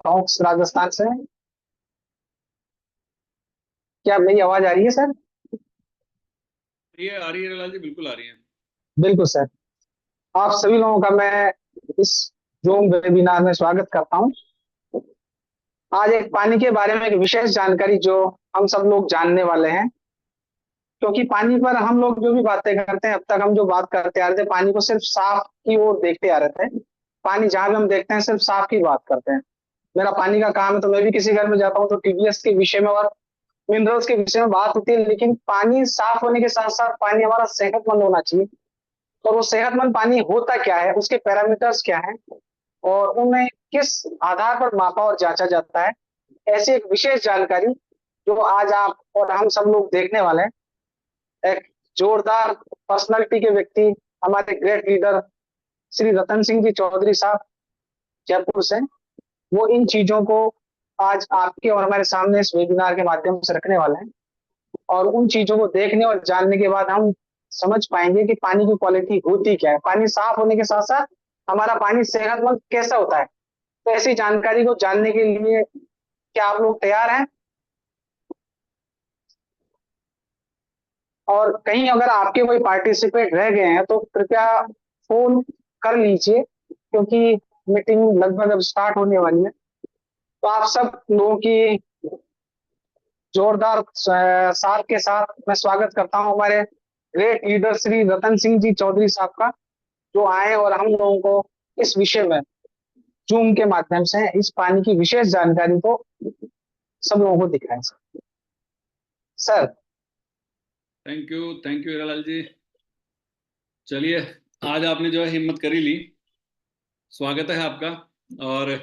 Talks Rajasthan से हैं। क्या मेरी आवाज आ रही है सर? ये आ रही है लाल जी, बिल्कुल आ रही है। बिल्कुल सर। आप सभी लोगों का मैं इस जूम वेबिनार में स्वागत करता हूं। आज एक पानी के बारे में एक विशेष जानकारी जो हम सब लोग जानने वाले हैं, क्योंकि पानी पर हम लोग जो भी बातें करते हैं, अब तक हम जो बात करते आ रहे थे पानी को सिर्फ साफ की ओर देखते आ रहे थे। पानी जहां भी हम देखते हैं सिर्फ साफ की बात करते हैं। मेरा पानी का काम है तो मैं भी किसी घर में जाता हूँ तो टीडीएस के विषय में और मिनरल्स के विषय में बात होती है, लेकिन पानी साफ होने के साथ साथ पानी हमारा सेहतमंद होना चाहिए। और वो सेहतमंद पानी होता क्या है, उसके पैरामीटर्स क्या हैं और उन्हें किस आधार पर मापा और जांचा जाता है, ऐसी एक विशेष जानकारी जो आज आप और हम सब लोग देखने वाले हैं। एक जोरदार पर्सनालिटी के व्यक्ति, हमारे ग्रेट लीडर श्री रतन सिंह जी चौधरी साहब, जयपुर से, वो इन चीजों को आज आपके और हमारे सामने इस वेबिनार के माध्यम से रखने वाले हैं। और उन चीजों को देखने और जानने के बाद हम समझ पाएंगे कि पानी की क्वालिटी होती क्या है, पानी साफ होने के साथ साथ हमारा पानी सेहतमंद कैसा होता है। तो ऐसी जानकारी को जानने के लिए क्या आप लोग तैयार हैं? और कहीं अगर आपके कोई पार्टिसिपेट रह गए हैं तो कृपया फोन कर लीजिए, क्योंकि मीटिंग लगभग अब स्टार्ट होने वाली है। तो आप सब लोगों की जोरदार साथ के साथ मैं स्वागत करता हूं हमारे ग्रेट लीडर श्री रतन सिंह जी चौधरी साहब का, जो आए और हम लोगों को इस विषय में जूम के माध्यम से इस पानी की विशेष जानकारी को सब लोगों को दिखाएं सर। थैंक यू हीरालाल जी। चलिए, आज आपने जो है हिम्मत करी ली, स्वागत है आपका। और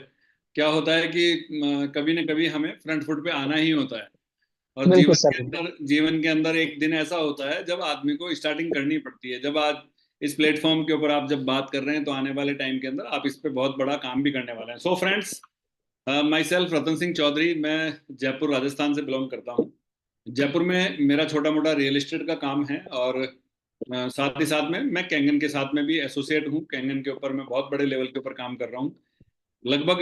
क्या होता है कि कभी न कभी हमें फ्रंट फुट पे आना ही होता है। और बिल्कुल सर। जीवन के अंदर एक दिन ऐसा होता है जब आदमी को स्टार्टिंग करनी पड़ती है। जब आज इस प्लेटफॉर्म के ऊपर आप जब बात कर रहे हैं तो आने वाले टाइम के अंदर आप इस पे बहुत बड़ा काम भी करने वाले हैं। So friends, my self Ratan Singh Chaudhary, मैं जयपुर राजस्थान से बिलोंग करता हूँ। जयपुर में मेरा छोटा मोटा रियल एस्टेट का काम है और साथ ही साथ में मैं कैंगन के साथ में भी एसोसिएट हूँ। कैंगन के ऊपर मैं बहुत बड़े लेवल के ऊपर काम कर रहा हूँ। लगभग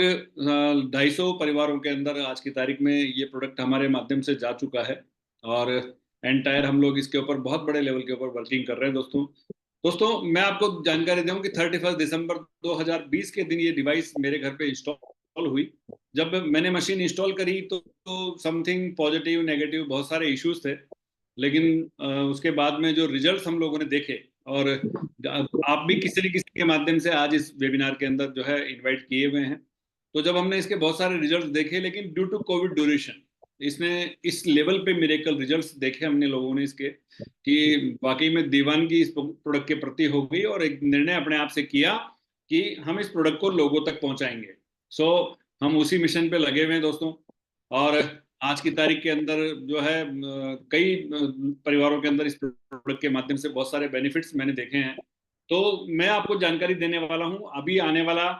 250 परिवारों के अंदर आज की तारीख में ये प्रोडक्ट हमारे माध्यम से जा चुका है। और एंटायर हम लोग इसके ऊपर बहुत बड़े लेवल के ऊपर वर्किंग कर रहे हैं। दोस्तों दोस्तों मैं आपको जानकारी दूं कि 31 दिसंबर 2020 के दिन ये डिवाइस मेरे घर पे इंस्टॉल हुई। जब मैंने मशीन इंस्टॉल करी तो समथिंग पॉजिटिव नेगेटिव बहुत सारे इश्यूज थे, लेकिन उसके बाद में जो रिजल्ट्स हम लोगों ने देखे, और आप भी किसी न किसी के माध्यम से आज इस वेबिनार के अंदर जो है इनवाइट किए हुए हैं। तो जब हमने इसके बहुत सारे रिजल्ट्स देखे, लेकिन ड्यू टू कोविड ड्यूरेशन इसने इस लेवल पे मिरेकल रिजल्ट्स देखे हमने लोगों ने इसके, कि वाकई में दीवानगी इस प्रोडक्ट के प्रति हो गई और एक निर्णय अपने आप से किया कि हम इस प्रोडक्ट को लोगों तक पहुंचाएंगे। सो हम उसी मिशन पे लगे हुए हैं दोस्तों। और आज की तारीख के अंदर जो है कई परिवारों के अंदर इस प्रोडक्ट के माध्यम से बहुत सारे बेनिफिट्स मैंने देखे हैं। तो मैं आपको जानकारी देने वाला हूं। अभी आने वाला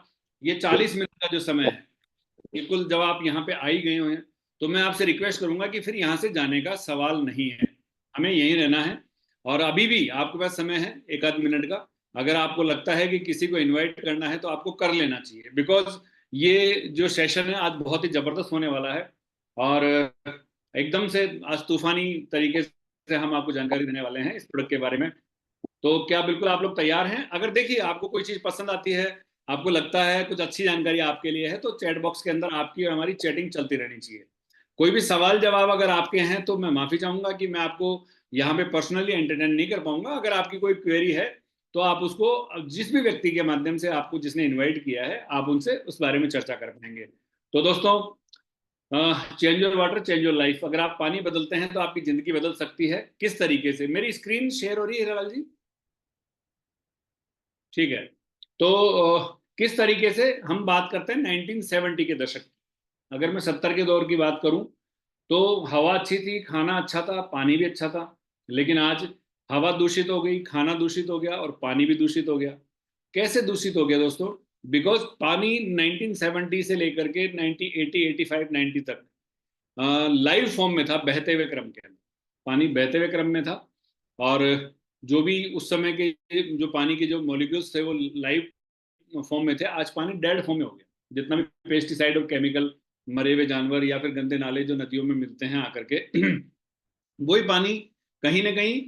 ये 40 मिनट का जो समय है, बिल्कुल जब आप यहाँ पे आई गए हैं तो मैं आपसे रिक्वेस्ट करूंगा कि फिर यहाँ से जाने का सवाल नहीं है, हमें यहीं रहना है। और अभी भी आपके पास समय है एक आध मिनट का। अगर आपको लगता है कि किसी को इनवाइट करना है तो आपको कर लेना चाहिए, बिकॉज ये जो सेशन है आज बहुत ही जबरदस्त होने वाला है। और एकदम से आज तूफानी तरीके से हम आपको जानकारी देने वाले हैं इस प्रोडक्ट के बारे में। तो क्या बिल्कुल आप लोग तैयार हैं? अगर देखिए आपको कोई चीज पसंद आती है, आपको लगता है कुछ अच्छी जानकारी आपके लिए है, तो चैट बॉक्स के अंदर आपकी और हमारी चैटिंग चलती रहनी चाहिए। कोई भी सवाल जवाब अगर आपके हैं तो मैं माफी चाहूंगा कि मैं आपको यहाँ पे पर्सनली एंटरटेन नहीं कर पाऊंगा। अगर आपकी कोई क्वेरी है तो आप उसको जिस भी व्यक्ति के माध्यम से आपको जिसने इन्वाइट किया है आप उनसे उस बारे में चर्चा कर पाएंगे। तो दोस्तों, change your water change your life. अगर आप पानी बदलते हैं तो आपकी जिंदगी बदल सकती है। किस तरीके से? मेरी स्क्रीन शेयर हो रही है हीरालाल जी? ठीक है। तो किस तरीके से हम बात करते हैं 1970 के दशक की। अगर मैं 70 के दौर की बात करूं तो हवा अच्छी थी, खाना अच्छा था, पानी भी अच्छा था। लेकिन आज हवा दूषित हो गई, खाना दूषित हो गया और पानी भी दूषित हो गया। कैसे दूषित हो गया दोस्तों? बिकॉज पानी 1970 से लेकर के 1980 85 90 तक लाइव फॉर्म में था, बहते हुए क्रम के अंदर पानी बहते हुए क्रम में था। और जो भी उस समय के जो पानी के जो मॉलिक्यूल्स थे वो लाइव फॉर्म में थे। आज पानी डेड फॉर्म में हो गया। जितना भी पेस्टिसाइड और केमिकल, मरे हुए जानवर या फिर गंदे नाले जो नदियों में मिलते हैं आकर के वही पानी कहीं ना कहीं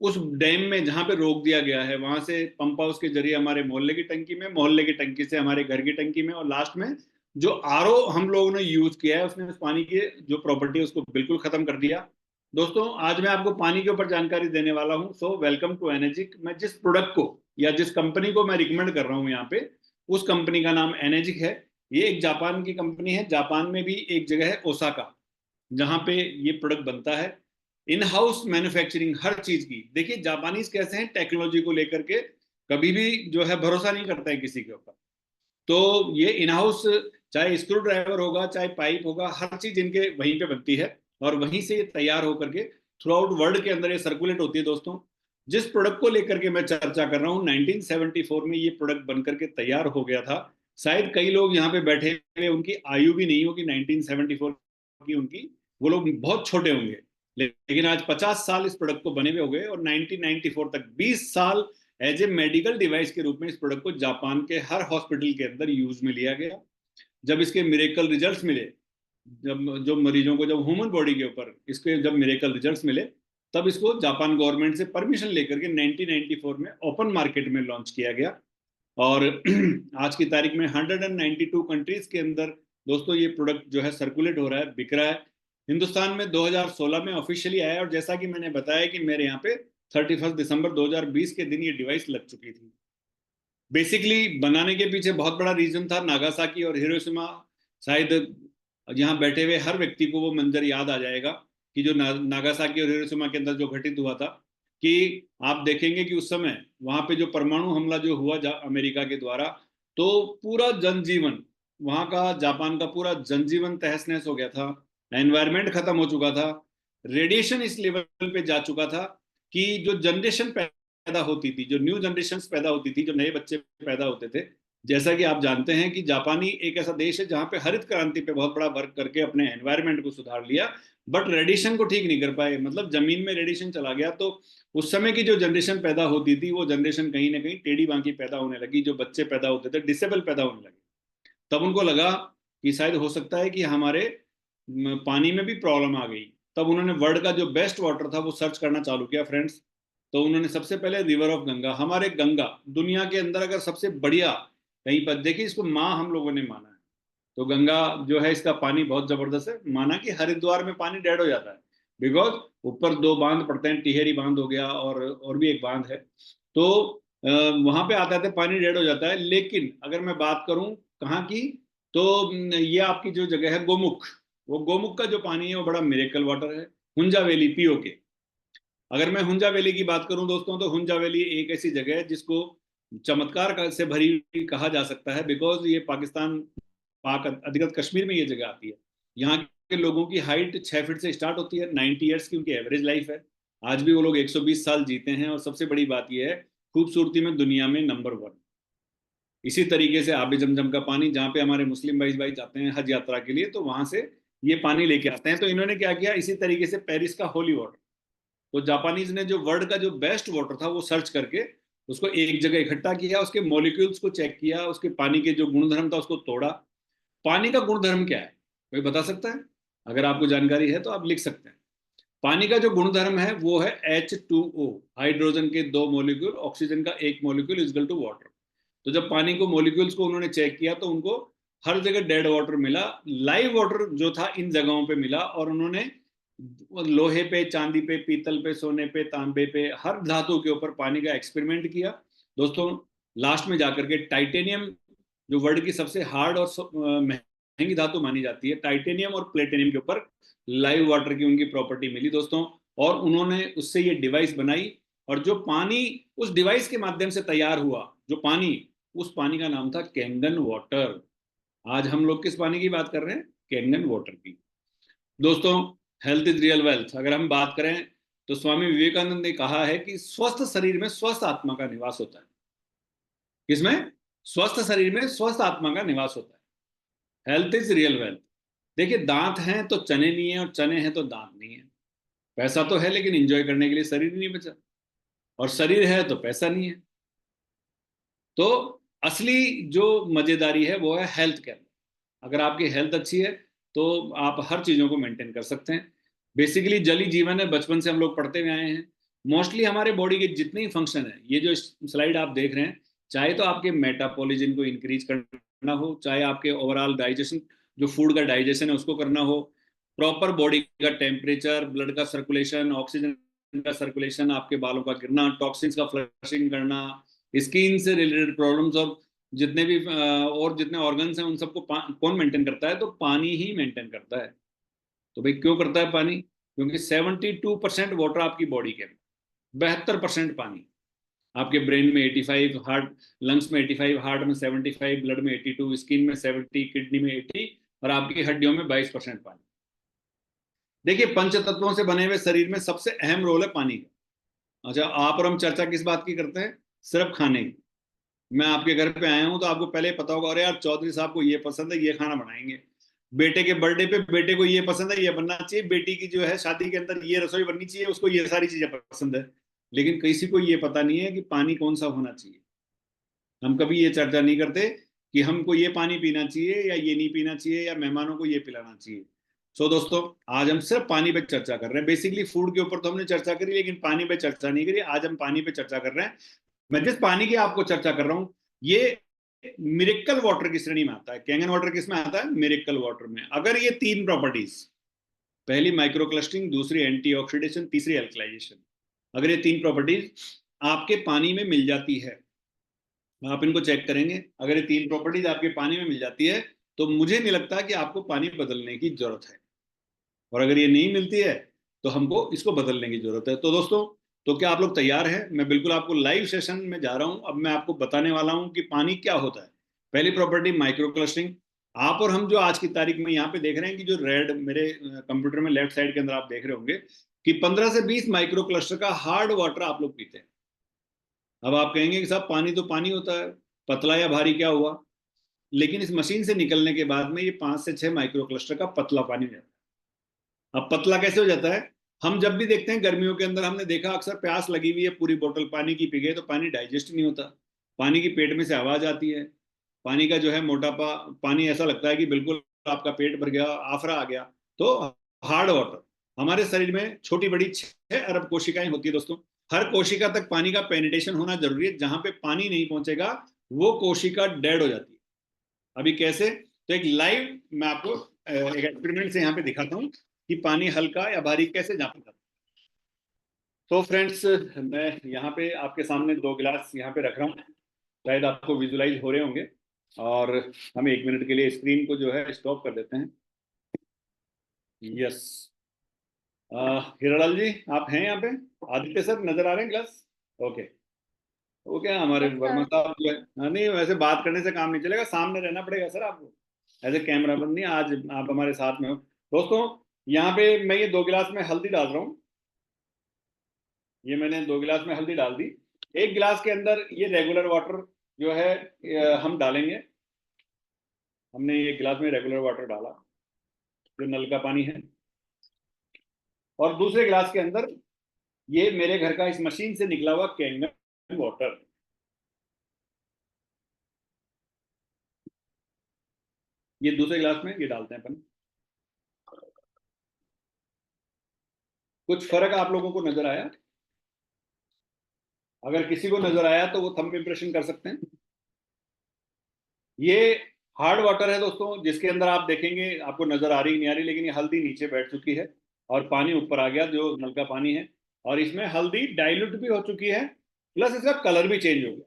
उस डैम में जहां पे रोक दिया गया है, वहां से पंप हाउस के जरिए हमारे मोहल्ले की टंकी में, मोहल्ले की टंकी से हमारे घर की टंकी में, और लास्ट में जो आरओ हम लोगों ने यूज किया है उसने उस पानी की जो प्रॉपर्टी है उसको बिल्कुल खत्म कर दिया। दोस्तों आज मैं आपको पानी के ऊपर जानकारी देने वाला हूं। So welcome to Energic. मैं जिस प्रोडक्ट को या जिस कंपनी को मैं रिकमेंड कर रहा हूं यहाँ पे, उस कंपनी का नाम एनर्जिक है। ये एक जापान की कंपनी है। जापान में भी एक जगह है ओसाका, जहां पे ये प्रोडक्ट बनता है। इन हाउस मैन्युफैक्चरिंग हर चीज की। देखिए जापानीज कैसे हैं टेक्नोलॉजी को लेकर के, कभी भी जो है भरोसा नहीं करते हैं किसी के ऊपर। तो ये इन हाउस, चाहे स्क्रू ड्राइवर होगा चाहे पाइप होगा, हर चीज इनके वहीं पे बनती है और वहीं से ये तैयार होकर के थ्रू आउट वर्ल्ड के अंदर ये सर्कुलेट होती है। दोस्तों जिस प्रोडक्ट को लेकर के मैं चर्चा कर रहा हूँ, 1974 में ये प्रोडक्ट बनकर के तैयार हो गया था। शायद कई लोग यहाँ पे बैठे हुए उनकी आयु भी नहीं होगी 1974 की, उनकी वो लोग बहुत छोटे होंगे। लेकिन आज 50 साल इस प्रोडक्ट को बने हुए हो गए और 1994 तक 20 साल एज ए मेडिकल डिवाइस के रूप में इस प्रोडक्ट को जापान के हर हॉस्पिटल के अंदर यूज में लिया गया। जब इसके मिरेकल रिजल्ट्स मिले, जब जो मरीजों को जब ह्यूमन बॉडी के ऊपर इसके जब मिरेकल रिजल्ट्स मिले, तब इसको जापान गवर्नमेंट से परमिशन लेकर के 1994 में ओपन मार्केट में लॉन्च किया गया। और आज की तारीख में 192 कंट्रीज के अंदर दोस्तों ये प्रोडक्ट जो है सर्कुलेट हो रहा है, बिक रहा है। हिंदुस्तान में 2016 में ऑफिशियली आया और जैसा कि मैंने बताया कि मेरे यहाँ पे 31 दिसंबर 2020 के दिन ये डिवाइस लग चुकी थी। बेसिकली बनाने के पीछे बहुत बड़ा रीजन था नागासाकी और हिरोशिमा। शायद यहाँ बैठे हुए हर व्यक्ति को वो मंजर याद आ जाएगा कि जो नागासाकी और हिरोशिमा के अंदर जो घटित हुआ था, कि आप देखेंगे कि उस समय वहां पे जो परमाणु हमला जो हुआ अमेरिका के द्वारा, तो पूरा जनजीवन वहां का, जापान का पूरा जनजीवन तहस नहस हो गया था। एनवायरमेंट खत्म हो चुका था। रेडिएशन इस लेवल पे जा चुका था कि जो जनरेशन पैदा होती थी, जो न्यू जनरेशन पैदा होती थी, जो नए बच्चे पैदा होते थे, जैसा कि आप जानते हैं कि जापानी एक ऐसा देश है जहां पे हरित क्रांति पे बहुत बड़ा वर्क करके अपने एनवायरमेंट को सुधार लिया, बट रेडिएशन को ठीक नहीं कर पाए। मतलब जमीन में रेडिएशन चला गया तो उस समय की जो जनरेशन पैदा होती थी वो जनरेशन कहीं ना कहीं टेढ़ी बांकी पैदा होने लगी। जो बच्चे पैदा होते थे डिसेबल पैदा होने लगे। तब उनको लगा कि शायद हो सकता है कि हमारे पानी में भी प्रॉब्लम आ गई। तब उन्होंने वर्ल्ड का जो बेस्ट वाटर था वो सर्च करना चालू किया फ्रेंड्स। तो उन्होंने सबसे पहले रिवर ऑफ गंगा, हमारे गंगा दुनिया के अंदर अगर सबसे बढ़िया कहीं पर, देखिए इसको माँ हम लोगों ने माना है, तो गंगा जो है इसका पानी बहुत जबरदस्त है। माना कि हरिद्वार में पानी डेड हो जाता है बिकॉज ऊपर दो बांध पड़ते हैं, टिहरी बांध हो गया और भी एक बांध है, तो वहां पे आता है पानी डेड हो जाता है। लेकिन अगर मैं बात करूं कहाँ की, तो ये आपकी जो जगह है गोमुख, वो गोमुख का जो पानी है वो बड़ा मिरेकल वाटर है। हुंजा वैली पीओ के, अगर मैं हुंजा वैली की बात करूं दोस्तों, तो हुंजा वैली एक ऐसी जगह है जिसको चमत्कार से भरी हुई कहा जा सकता है, बिकॉज ये पाकिस्तान पाक अधिकृत कश्मीर में ये जगह आती है। यहाँ के लोगों की हाइट 6 फीट से स्टार्ट होती है। 90 ईयर्स की उनकी एवरेज लाइफ है। आज भी वो लोग 120 साल जीते हैं। और सबसे बड़ी बात यह है, खूबसूरती में दुनिया में नंबर 1। इसी तरीके से आबे जमजम का पानी, जहाँ पे हमारे मुस्लिम भाई जाते हैं हज यात्रा के लिए, तो वहां से ये पानी लेके आते हैं। तो इन्होंने क्या किया, इसी तरीके से पेरिस का होली वाटर, तो जापानीज ने जो वर्ल्ड का जो बेस्ट वाटर था वो सर्च करके उसको एक जगह इकट्ठा किया, उसके मॉलिक्यूल्स को चेक किया, उसके पानी के जो गुणधर्म था उसको तोड़ा। पानी का गुणधर्म क्या है, कोई बता सकता है? अगर आपको जानकारी है तो आप लिख सकते हैं। पानी का जो गुणधर्म है वो है H2O, हाइड्रोजन के 2 मॉलिक्यूल, ऑक्सीजन का 1 मॉलिक्यूल इजकल टू वाटर। तो जब पानी को मॉलिक्यूल्स को उन्होंने चेक किया तो उनको हर जगह डेड वाटर मिला, लाइव वाटर जो था इन जगहों पे मिला। और उन्होंने लोहे पे, चांदी पे, पीतल पे, सोने पे, तांबे पे, हर धातु के ऊपर पानी का एक्सपेरिमेंट किया दोस्तों। लास्ट में जाकर के टाइटेनियम, जो वर्ल्ड की सबसे हार्ड और महंगी धातु मानी जाती है, टाइटेनियम और प्लेटिनियम के ऊपर लाइव वाटर की उनकी प्रॉपर्टी मिली दोस्तों। और उन्होंने उससे ये डिवाइस बनाई। और जो पानी उस डिवाइस के माध्यम से तैयार हुआ, जो पानी, उस पानी का नाम था कैंगन वाटर। आज हम लोग किस पानी की बात कर रहे हैं? कैंगन वाटर की। दोस्तों हेल्थ इज रियल वेल्थ, अगर हम बात करें तो स्वामी विवेकानंद ने कहा है कि स्वस्थ शरीर में स्वस्थ आत्मा का निवास होता है। किसमें? स्वस्थ शरीर में स्वस्थ आत्मा का निवास होता है। Health is real wealth. देखिए दांत हैं तो चने नहीं है, और चने हैं तो दांत नहीं है। पैसा तो है लेकिन एंजॉय करने के लिए शरीर नहीं बचा, और शरीर है तो पैसा नहीं है। तो असली जो मजेदारी है वो है हेल्थ के अंदर। अगर आपकी हेल्थ अच्छी है तो आप हर चीजों को मेंटेन कर सकते हैं। बेसिकली जल ही जीवन है, बचपन से हम लोग पढ़ते हुए आए हैं। मोस्टली हमारे बॉडी के जितने ही फंक्शन है, ये जो स्लाइड आप देख रहे हैं, चाहे तो आपके मेटाबॉलिज्म को इंक्रीज करना हो, चाहे आपके ओवरऑल डाइजेशन, जो फूड का डाइजेशन है उसको करना हो, प्रॉपर बॉडी का टेम्परेचर, ब्लड का सर्कुलेशन, ऑक्सीजन का सर्कुलेशन, आपके बालों का गिरना, टॉक्सिन्स का फ्लशिंग करना, स्किन से रिलेटेड प्रॉब्लम्स, और जितने भी और जितने ऑर्गन्स हैं उन सबको कौन मेंटेन करता है? तो पानी ही मेंटेन करता है। तो भाई क्यों करता है पानी? क्योंकि 72% वाटर आपकी बॉडी के, 72% पानी। आपके ब्रेन में 85, हार्ट लंग्स में 85, हार्ट में 75, ब्लड में 82, स्किन में 70, किडनी में 80, और आपकी हड्डियों में 22% पानी। देखिए, पंच तत्वों से बने हुए शरीर में सबसे अहम रोल है पानी का। अच्छा, आप और हम चर्चा किस बात की करते हैं? सिर्फ खाने की। मैं आपके घर पे आया हूं तो आपको पहले पता होगा, अरे यार चौधरी साहब को ये पसंद है, ये खाना बनाएंगे। बेटे के बर्थडे पे बेटे को ये पसंद है, ये बनना चाहिए। बेटी की जो है शादी के अंदर ये रसोई बननी चाहिए, उसको ये सारी चीजें पसंद है। लेकिन किसी को ये पता नहीं है कि पानी कौन सा होना चाहिए। हम कभी ये चर्चा नहीं करते कि हमको ये पानी पीना चाहिए या ये नहीं पीना चाहिए, या मेहमानों को ये पिलाना चाहिए। दोस्तों, आज हम सिर्फ पानी पे चर्चा कर रहे हैं। बेसिकली फूड के ऊपर तो हमने चर्चा करी, लेकिन पानी पे चर्चा नहीं करी। आज हम पानी पे चर्चा कर रहे हैं। मैं जिस पानी की आपको चर्चा कर रहा हूं, ये मिरेकल वाटर की श्रेणी में आता है। कैंगन वाटर किस में आता है? मिरेकल वाटर में। अगर ये तीन प्रॉपर्टीज, पहली माइक्रो क्लस्टरिंग, दूसरी एंटी ऑक्सीडेशन, तीसरी एल्कलाइजेशन, अगर ये तीन प्रॉपर्टीज आपके पानी में मिल जाती है, आप इनको चेक करेंगे, अगर ये तीन प्रॉपर्टीज आपके पानी में मिल जाती है, तो मुझे नहीं लगता कि आपको पानी बदलने की जरूरत है। और अगर ये नहीं मिलती है तो हमको इसको बदलने की जरूरत है। तो दोस्तों, तो क्या आप लोग तैयार हैं? मैं बिल्कुल आपको लाइव सेशन में जा रहा हूं। अब मैं आपको बताने वाला हूं कि पानी क्या होता है। पहली प्रॉपर्टी माइक्रो क्लस्टरिंग। आप और हम जो आज की तारीख में यहाँ पे देख रहे हैं कि जो रेड मेरे कंप्यूटर में लेफ्ट साइड के अंदर आप देख रहे होंगे कि 15 से 20 माइक्रो क्लस्टर का हार्ड वाटर आप लोग पीते हैं। अब आप कहेंगे कि साहब पानी तो पानी होता है, पतला या भारी क्या हुआ? लेकिन इस मशीन से निकलने के बाद में ये 5 से 6 माइक्रो क्लस्टर का पतला पानी हो जाता है। अब पतला कैसे हो जाता है? हम जब भी देखते हैं गर्मियों के अंदर, हमने देखा अक्सर प्यास लगी हुई है, पूरी बोतल पानी की पी गए तो पानी डाइजेस्ट नहीं होता। पानी की पेट में से आवाज आती है, पानी का जो है मोटापा, पानी ऐसा लगता है कि बिल्कुल आपका पेट भर गया, आफरा आ गया। तो हार्ड वाटर, हमारे शरीर में छोटी बड़ी 6 अरब कोशिकाएं होती है दोस्तों। हर कोशिका तक पानी का पेनिट्रेशन होना जरूरी है। जहां पे पानी नहीं पहुंचेगा वो कोशिका डेड हो जाती है। अभी कैसे? तो एक लाइव मैं आपको एक एक्सपेरिमेंट से यहाँ पे दिखाता हूँ कि पानी हल्का या भारी कैसे जाता है। तो फ्रेंड्स, मैं यहाँ पे आपके सामने 2 गिलास यहाँ पे रख रहा हूँ, शायद आपको विजुलाइज हो रहे होंगे। और हम 1 मिनट के लिए स्क्रीन को जो है स्टॉप कर देते हैं। यस, हिरालाल जी आप हैं यहाँ पे? आदित्य सर नजर आ रहे हैं गिलास? ओके। वो क्या, हमारे यस वर्मा सर। साहब जो है, हाँ, नहीं वैसे बात करने से काम नहीं चलेगा, सामने रहना पड़ेगा सर आपको। ऐसे कैमरा बंद नहीं, आज आप हमारे साथ में हो। दोस्तों, यहाँ पे मैं ये 2 गिलास में हल्दी डाल रहा हूँ। ये मैंने 2 गिलास में हल्दी डाल दी। 1 गिलास के अंदर ये रेगुलर वाटर जो है हम डालेंगे। हमने ये गिलास में रेगुलर वाटर डाला, जो नल का पानी है। और दूसरे गिलास के अंदर ये मेरे घर का इस मशीन से निकला हुआ कैंगन वाटर। ये दूसरे गिलास में ये डालते हैं अपन। कुछ फर्क आप लोगों को नजर आया? अगर किसी को नजर आया तो वो थंब इंप्रेशन कर सकते हैं। ये हार्ड वाटर है दोस्तों, जिसके अंदर आप देखेंगे आपको नजर आ रही नहीं आ रही, लेकिन ये हल्दी नीचे बैठ चुकी है और पानी ऊपर आ गया, जो नल का पानी है। और इसमें हल्दी डाइल्यूट भी हो चुकी है, प्लस इसका कलर भी चेंज हो गया।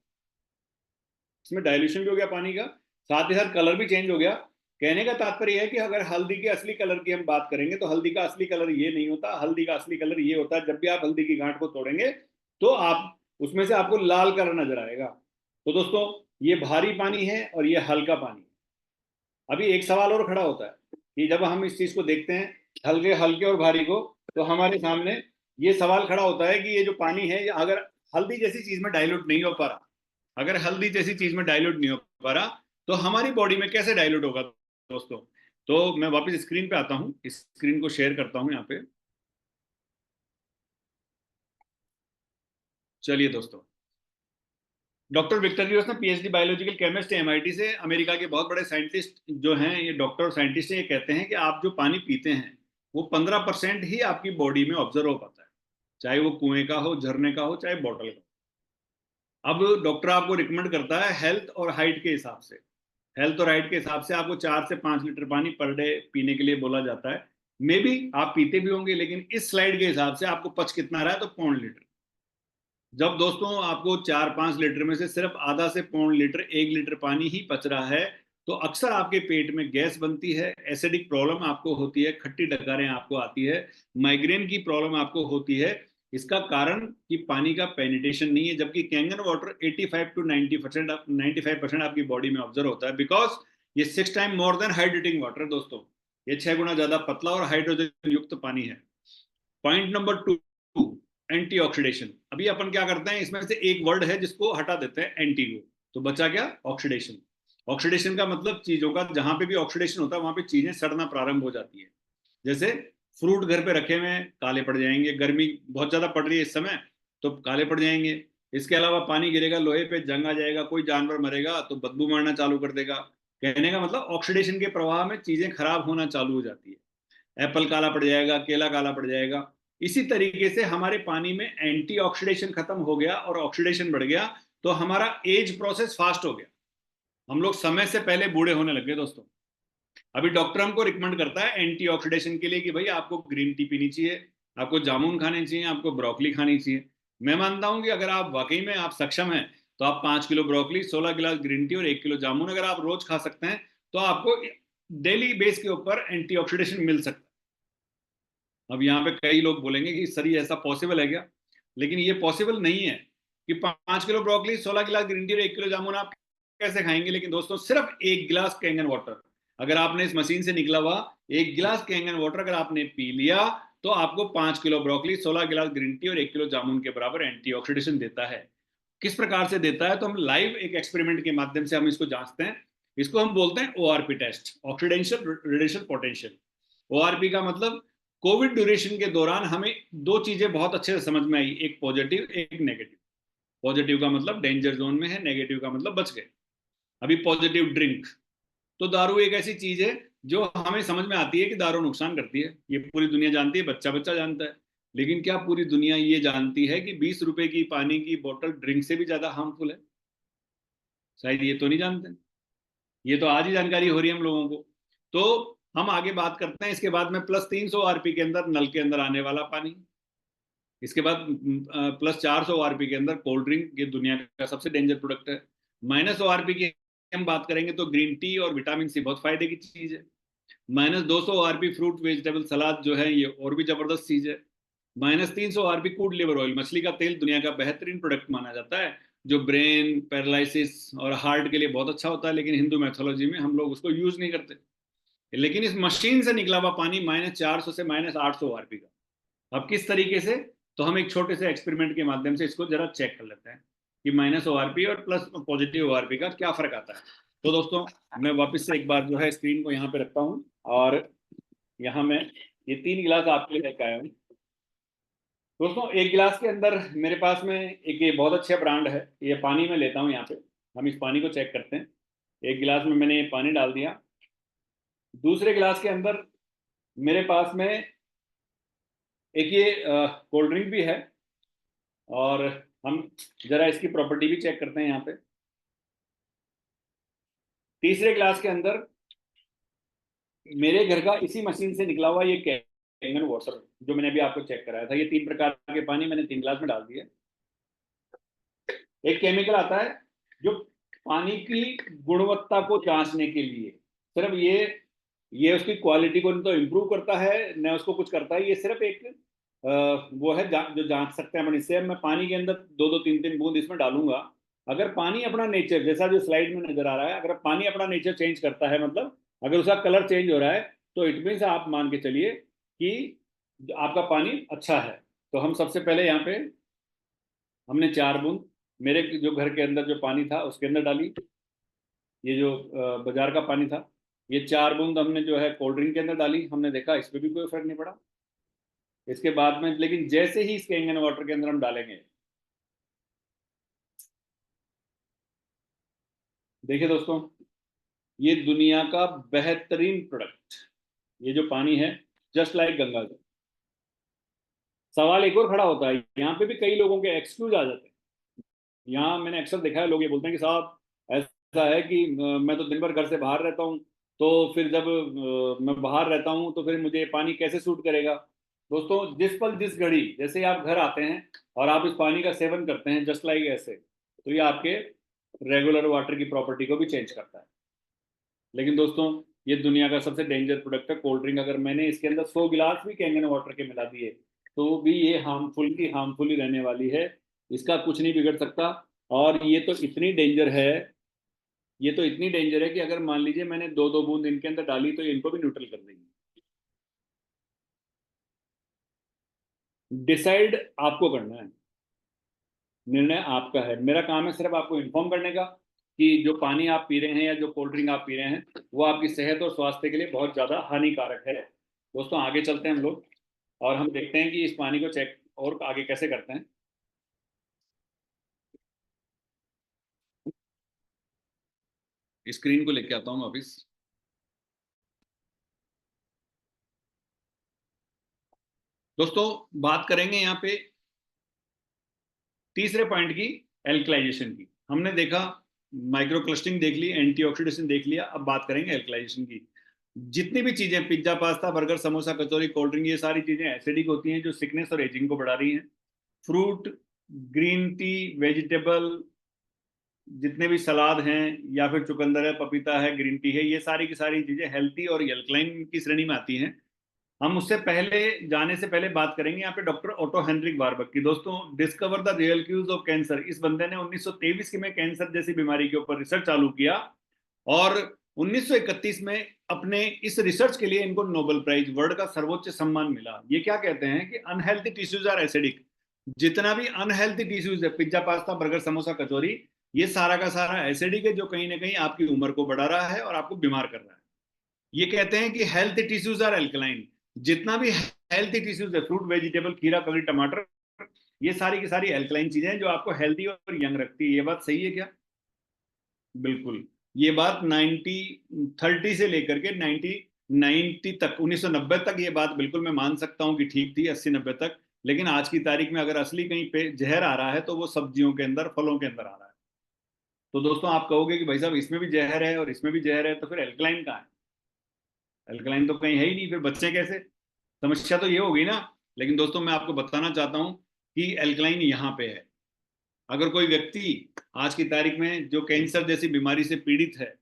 इसमें डाइल्यूशन भी हो गया पानी का, साथ ही साथ कलर भी चेंज हो गया। कहने का तात्पर्य है कि अगर हल्दी के असली कलर की हम बात करेंगे तो हल्दी का असली कलर ये नहीं होता। हल्दी का असली कलर ये होता है, जब भी आप हल्दी की गांठ को तोड़ेंगे तो आप उसमें से आपको लाल कलर नजर आएगा। तो दोस्तों, ये भारी पानी है और ये हल्का पानी। अभी एक सवाल और खड़ा होता है कि जब हम इस चीज को देखते हैं, हल्के हल्के और भारी को, तो हमारे सामने ये सवाल खड़ा होता है कि ये जो पानी है, ये अगर हल्दी जैसी चीज में डाइल्यूट नहीं हो पा रहा, अगर हल्दी जैसी चीज में डाइल्यूट नहीं हो पा रहा, तो हमारी बॉडी में कैसे डाइल्यूट होगा दोस्तों? तो मैं वापस स्क्रीन पे आता हूँ, इस स्क्रीन को शेयर करता हूँ यहाँ पे। चलिए दोस्तों, डॉक्टर विक्टर रियोस ने पीएचडी बायोलॉजिकल केमिस्ट एमआईटी से, अमेरिका के बहुत बड़े साइंटिस्ट जो हैं, ये डॉक्टर और साइंटिस्ट ये कहते हैं कि आप जो पानी पीते हैं वो 15% ही आपकी बॉडी में ऑब्जर्व हो पाता है, चाहे वो कुएं का हो, झरने का हो, चाहे बॉटल का। अब डॉक्टर आपको रिकमेंड करता है हेल्थ और हाइट के हिसाब से, हेल्थ और हाइट के हिसाब से आपको 4 से 5 लीटर पानी पर डे पीने के लिए बोला जाता है। मे बी आप पीते भी होंगे, लेकिन इस स्लाइड के हिसाब से आपको पच कितना रहा है, तो 0.5 लीटर। जब दोस्तों आपको 4-5 लीटर में से सिर्फ आधा से 0.5 लीटर, 1 लीटर पानी ही पच रहा है, तो अक्सर आपके पेट में गैस बनती है, एसिडिक प्रॉब्लम आपको होती है, खट्टी डकारें आपको आती है, माइग्रेन की प्रॉब्लम आपको होती है। इसका कारण कि पानी का पेनिट्रेशन नहीं है, जबकि कैंगन वाटर 85 to 90% आपकी बॉडी में ऑब्जर्व होता है, बिकॉज ये 6 time more than hydrating water है दोस्तों। ये 6 गुना ज्यादा पतला और हाइड्रोजन युक्त पानी है। Point number 2, antioxidation. अभी अपन क्या करते हैं, इसमें से एक वर्ड है जिसको हटा देते हैं, एंटी को, तो बचा क्या, ऑक्सीडेशन। ऑक्सीडेशन का मतलब चीजों का, जहां पे भी ऑक्सीडेशन होता है वहां पे चीजें सड़ना प्रारंभ हो जाती है। जैसे फ्रूट घर पे रखे हुए काले पड़ जाएंगे, गर्मी बहुत ज्यादा पड़ रही है इस समय तो काले पड़ जाएंगे। इसके अलावा पानी गिरेगा लोहे पे, जंग आ जाएगा, कोई जानवर मरेगा तो बदबू मारना चालू कर देगा। कहने का मतलब ऑक्सीडेशन के प्रवाह में चीजें खराब होना चालू हो जाती है। एप्पल काला पड़ जाएगा, केला काला पड़ जाएगा। इसी तरीके से हमारे पानी में एंटी ऑक्सीडेशन खत्म हो गया और ऑक्सीडेशन बढ़ गया, तो हमारा एज प्रोसेस फास्ट हो गया, हम लोग समय से पहले बूढ़े होने लग गए दोस्तों। अभी डॉक्टर हमको रिकमेंड करता है एंटी ऑक्सीडेशन के लिए कि भाई आपको ग्रीन टी पीनी चाहिए, आपको जामुन खाने चाहिए, आपको ब्रोकली खानी चाहिए। मैं मानता हूं कि अगर आप वाकई में आप सक्षम हैं, तो आप 5 किलो ब्रोकली, 16 गिलास ग्रीन टी और 1 किलो जामुन अगर आप रोज खा सकते हैं, तो आपको डेली बेस के ऊपर एंटी मिल सकता है। अब यहाँ पे कई लोग बोलेंगे कि सर ये ऐसा पॉसिबल है क्या, लेकिन ये पॉसिबल नहीं है कि 5 किलो ब्रोकली, 16 गिलास ग्रीन टी और 1 किलो जामुन आप कैसे खाएंगे। लेकिन दोस्तों सिर्फ 1 गिलास कैंगन वाटर, अगर आपने इस मशीन से निकला हुआ 1 गिलास कैंगन वाटर अगर आपने पी लिया, तो आपको 5 किलो ब्रोकली, 16 गिलास ग्रीन टी और 1 किलो जामुन के बराबर एंटी देता है। किस प्रकार से देता है, तो हम लाइव एक एक्सपेरिमेंट के माध्यम से हम इसको जांचते हैं। इसको हम बोलते हैं ORP test, oxidation radiation potential. ORP का मतलब कोविड ड्यूरेशन के दौरान हमें दो चीजें बहुत अच्छे से समझ में आई, एक पॉजिटिव एक नेगेटिव। पॉजिटिव का मतलब डेंजर जोन में है, नेगेटिव का मतलब बच गए। अभी पॉजिटिव ड्रिंक, तो दारू एक ऐसी चीज है जो हमें समझ में आती है कि दारू नुकसान करती है, ये पूरी दुनिया जानती है, बच्चा बच्चा जानता है। लेकिन क्या पूरी दुनिया ये जानती है कि 20 रुपए की पानी की बोतल ड्रिंक से भी ज्यादा हार्मफुल है? शायद ये तो नहीं जानते। ये तो आज ही जानकारी हो रही है हम लोगों को। तो हम आगे बात करते हैं इसके बाद में +300 आरपी के अंदर नल के अंदर आने वाला पानी। इसके बाद +400 आरपी के अंदर कोल्ड ड्रिंक, ये दुनिया का सबसे डेंजर प्रोडक्ट है। -100 आरपी की हम बात करेंगे तो ग्रीन टी और विटामिन सी बहुत फायदे की चीज है। -200 आरपी फ्रूट वेजिटेबल सलाद जो है, ये और भी जबरदस्त चीज है। -300 आरपी कूड लिवर ऑयल, मछली का तेल दुनिया का बेहतरीन प्रोडक्ट माना जाता है, जो ब्रेन पैरालिसिस और हार्ट के लिए बहुत अच्छा होता है, लेकिन हिंदू मैथोलॉजी में हम लोग उसको यूज नहीं करते। लेकिन इस मशीन से निकला हुआ पानी -400 से -800 आरपी का। अब किस तरीके से, तो हम एक छोटे से एक्सपेरिमेंट के माध्यम से इसको जरा चेक कर लेते हैं कि -100 आरपी और प्लस पॉजिटिव आरपी का क्या फर्क आता है। तो दोस्तों मैं वापस से एक बार जो है स्क्रीन को यहाँ पे रखता हूँ, और यहाँ मैं ये 3 गिलास आपके लिए लेकर आया हूँ। दोस्तों 1 गिलास के अंदर मेरे पास में एक ये बहुत अच्छा ब्रांड है, ये पानी में लेता हूँ यहाँ पे। हम इस पानी को चेक करते हैं। 1 गिलास में मैंने ये पानी डाल दिया। दूसरे गिलास के अंदर मेरे पास में एक ये कोल्ड ड्रिंक भी है, और हम जरा इसकी प्रॉपर्टी भी चेक करते हैं यहाँ पे। तीसरे गिलास के अंदर मेरे घर का इसी मशीन से निकला हुआ ये कैंगन वाटर, जो मैंने अभी आपको चेक कराया था, ये 3 प्रकार के पानी मैंने 3 गिलास में डाल दिए। एक केमिकल आता है जो पानी की गुणवत्ता को जांचने के लिए, सिर्फ ये उसकी क्वालिटी को न तो इम्प्रूव करता है न उसको कुछ करता है, ये सिर्फ एक वो है जो जांच सकते हैं अपन इससे। मैं पानी के अंदर 2-2 3-3 बूंद इसमें डालूंगा। अगर पानी अपना नेचर, जैसा जो स्लाइड में नजर आ रहा है, अगर पानी अपना नेचर चेंज करता है, मतलब अगर उसका कलर चेंज हो रहा है, तो इट मीन आप मान के चलिए कि आपका पानी अच्छा है। तो हम सबसे पहले यहाँ पे हमने 4 बूंद मेरे जो घर के अंदर जो पानी था उसके अंदर डाली, ये जो बाजार का पानी था। ये 4 बूंद हमने जो है कोल्ड ड्रिंक के अंदर डाली, हमने देखा इस पर भी कोई फर्क नहीं पड़ा। इसके बाद में लेकिन जैसे ही इस कैंगन वाटर के अंदर हम डालेंगे, देखिए दोस्तों, ये दुनिया का बेहतरीन प्रोडक्ट, ये जो पानी है, जस्ट लाइक गंगा जल। सवाल एक और खड़ा होता है, यहाँ पे भी कई लोगों के एक्सक्यूज आ जाते हैं। यहाँ मैंने अक्सर देखा है, लोग ये बोलते हैं कि साहब ऐसा है कि मैं तो दिन भर घर से बाहर रहता हूँ, तो फिर जब मैं बाहर रहता हूँ तो फिर मुझे पानी कैसे सूट करेगा। दोस्तों, जिस पल जिस घड़ी जैसे ही आप घर आते हैं और आप इस पानी का सेवन करते हैं जस्ट लाइक ऐसे, तो ये आपके रेगुलर वाटर की प्रॉपर्टी को भी चेंज करता है। लेकिन दोस्तों, ये दुनिया का सबसे डेंजर प्रोडक्ट है कोल्ड ड्रिंक। अगर मैंने इसके अंदर 100 गिलास भी कैंगन वाटर के मिला दिए तो भी ये हार्मफुल ही रहने वाली है। इसका कुछ नहीं बिगड़ सकता। और ये तो इतनी डेंजर है कि अगर मान लीजिए मैंने दो दो बूंद इनके अंदर डाली तो ये इनको भी न्यूट्रल कर देंगी। डिसाइड आपको करना है, निर्णय आपका है। मेरा काम है सिर्फ आपको इन्फॉर्म करने का कि जो पानी आप पी रहे हैं या जो कोल्ड ड्रिंक आप पी रहे हैं वो आपकी सेहत और स्वास्थ्य के लिए बहुत ज़्यादा हानिकारक है। दोस्तों, आगे चलते हैं हम लोग और हम देखते हैं कि इस पानी को चेक और आगे कैसे करते हैं। स्क्रीन को लेके आता हूँ वापिस। दोस्तों, बात करेंगे यहाँ पे तीसरे पॉइंट की, एल्कलाइजेशन की। हमने देखा, माइक्रो क्लस्टरिंग देख ली, एंटीऑक्सीडेशन देख लिया, अब बात करेंगे एल्कलाइजेशन की। जितनी भी चीजें, पिज्जा, पास्ता, बर्गर, समोसा, कचौरी, कोल्ड ड्रिंक, ये सारी चीजें एसिडिक होती हैं जो सिकनेस और एजिंग को बढ़ा रही हैं। फ्रूट, ग्रीन टी, वेजिटेबल, जितने भी सलाद हैं या फिर चुकंदर है, पपीता है, ग्रीन टी है, ये सारी की सारी चीजें हेल्थी और एल्कलाइन की श्रेणी में आती हैं। हम उससे पहले जाने से पहले बात करेंगे यहाँ पे डॉक्टर ओटो हेनरिक वार्बक की। दोस्तों, discover the real cause of cancer, इस बंदे ने 1923 में कैंसर जैसी बीमारी के ऊपर रिसर्च चालू किया और 1931 में अपने इस रिसर्च के लिए इनको नोबेल प्राइज, वर्ल्ड का सर्वोच्च सम्मान मिला। ये क्या कहते हैं कि अनहेल्थी टिश्यूज आर एसिडिक। जितना भी अनहेल्थी टिश्यूज है, pizza, pasta, burger, samosa, kachori, ये सारा का सारा एसिडिक है जो कहीं ना कहीं आपकी उम्र को बढ़ा रहा है और आपको बीमार कर रहा है। ये कहते हैं कि हेल्थ टिश्यूज आर एल्कलाइन। जितना भी हेल्थी टिश्यूज है, फ्रूट, वेजिटेबल, खीरा, ककड़ी, टमाटर, ये सारी की सारी एल्कलाइन चीजें हैं जो आपको हेल्थी और यंग रखती है। ये बात सही है क्या? बिल्कुल। ये बात 1930 से लेकर के 1990 तक, 1990 तक ये बात बिल्कुल मैं मान सकता हूं कि ठीक थी, 80-90 तक। लेकिन आज की तारीख में अगर असली कहीं पे जहर आ रहा है तो वो सब्जियों के अंदर, फलों के अंदर आ रहा है। तो दोस्तों, आप कहोगे कि भाई साहब इसमें भी जहर है और इसमें भी जहर है, तो फिर एल्कलाइन कहाँ है? एल्कलाइन तो कहीं है ही नहीं, फिर बच्चे कैसे? समस्या तो ये होगी ना। लेकिन दोस्तों, मैं आपको बताना चाहता हूं कि एल्कलाइन यहाँ पे है। अगर कोई व्यक्ति आज की तारीख में जो कैंसर जैसी बीमारी से पीड़ित है,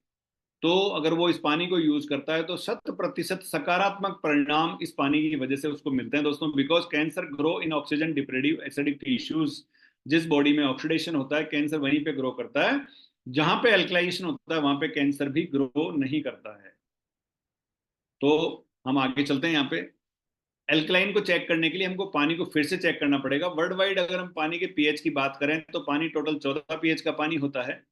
तो अगर वो इस पानी को यूज करता है तो 100% सकारात्मक परिणाम इस पानी की वजह से उसको मिलते हैं दोस्तों। Because cancer grow in oxygen deprived acidic tissues. जिस बॉडी में ऑक्सीडेशन होता है, कैंसर वहीं पे ग्रो करता है। जहां पे एल्कलाइजेशन होता है वहां पे कैंसर भी ग्रो नहीं करता है। तो हम आगे चलते हैं यहाँ पे। एल्कलाइन को चेक करने के लिए हमको पानी को फिर से चेक करना पड़ेगा। वर्ल्ड वाइड अगर हम पानी के पीएच की बात करें तो पानी टोटल 14 पीएच का पानी होता है।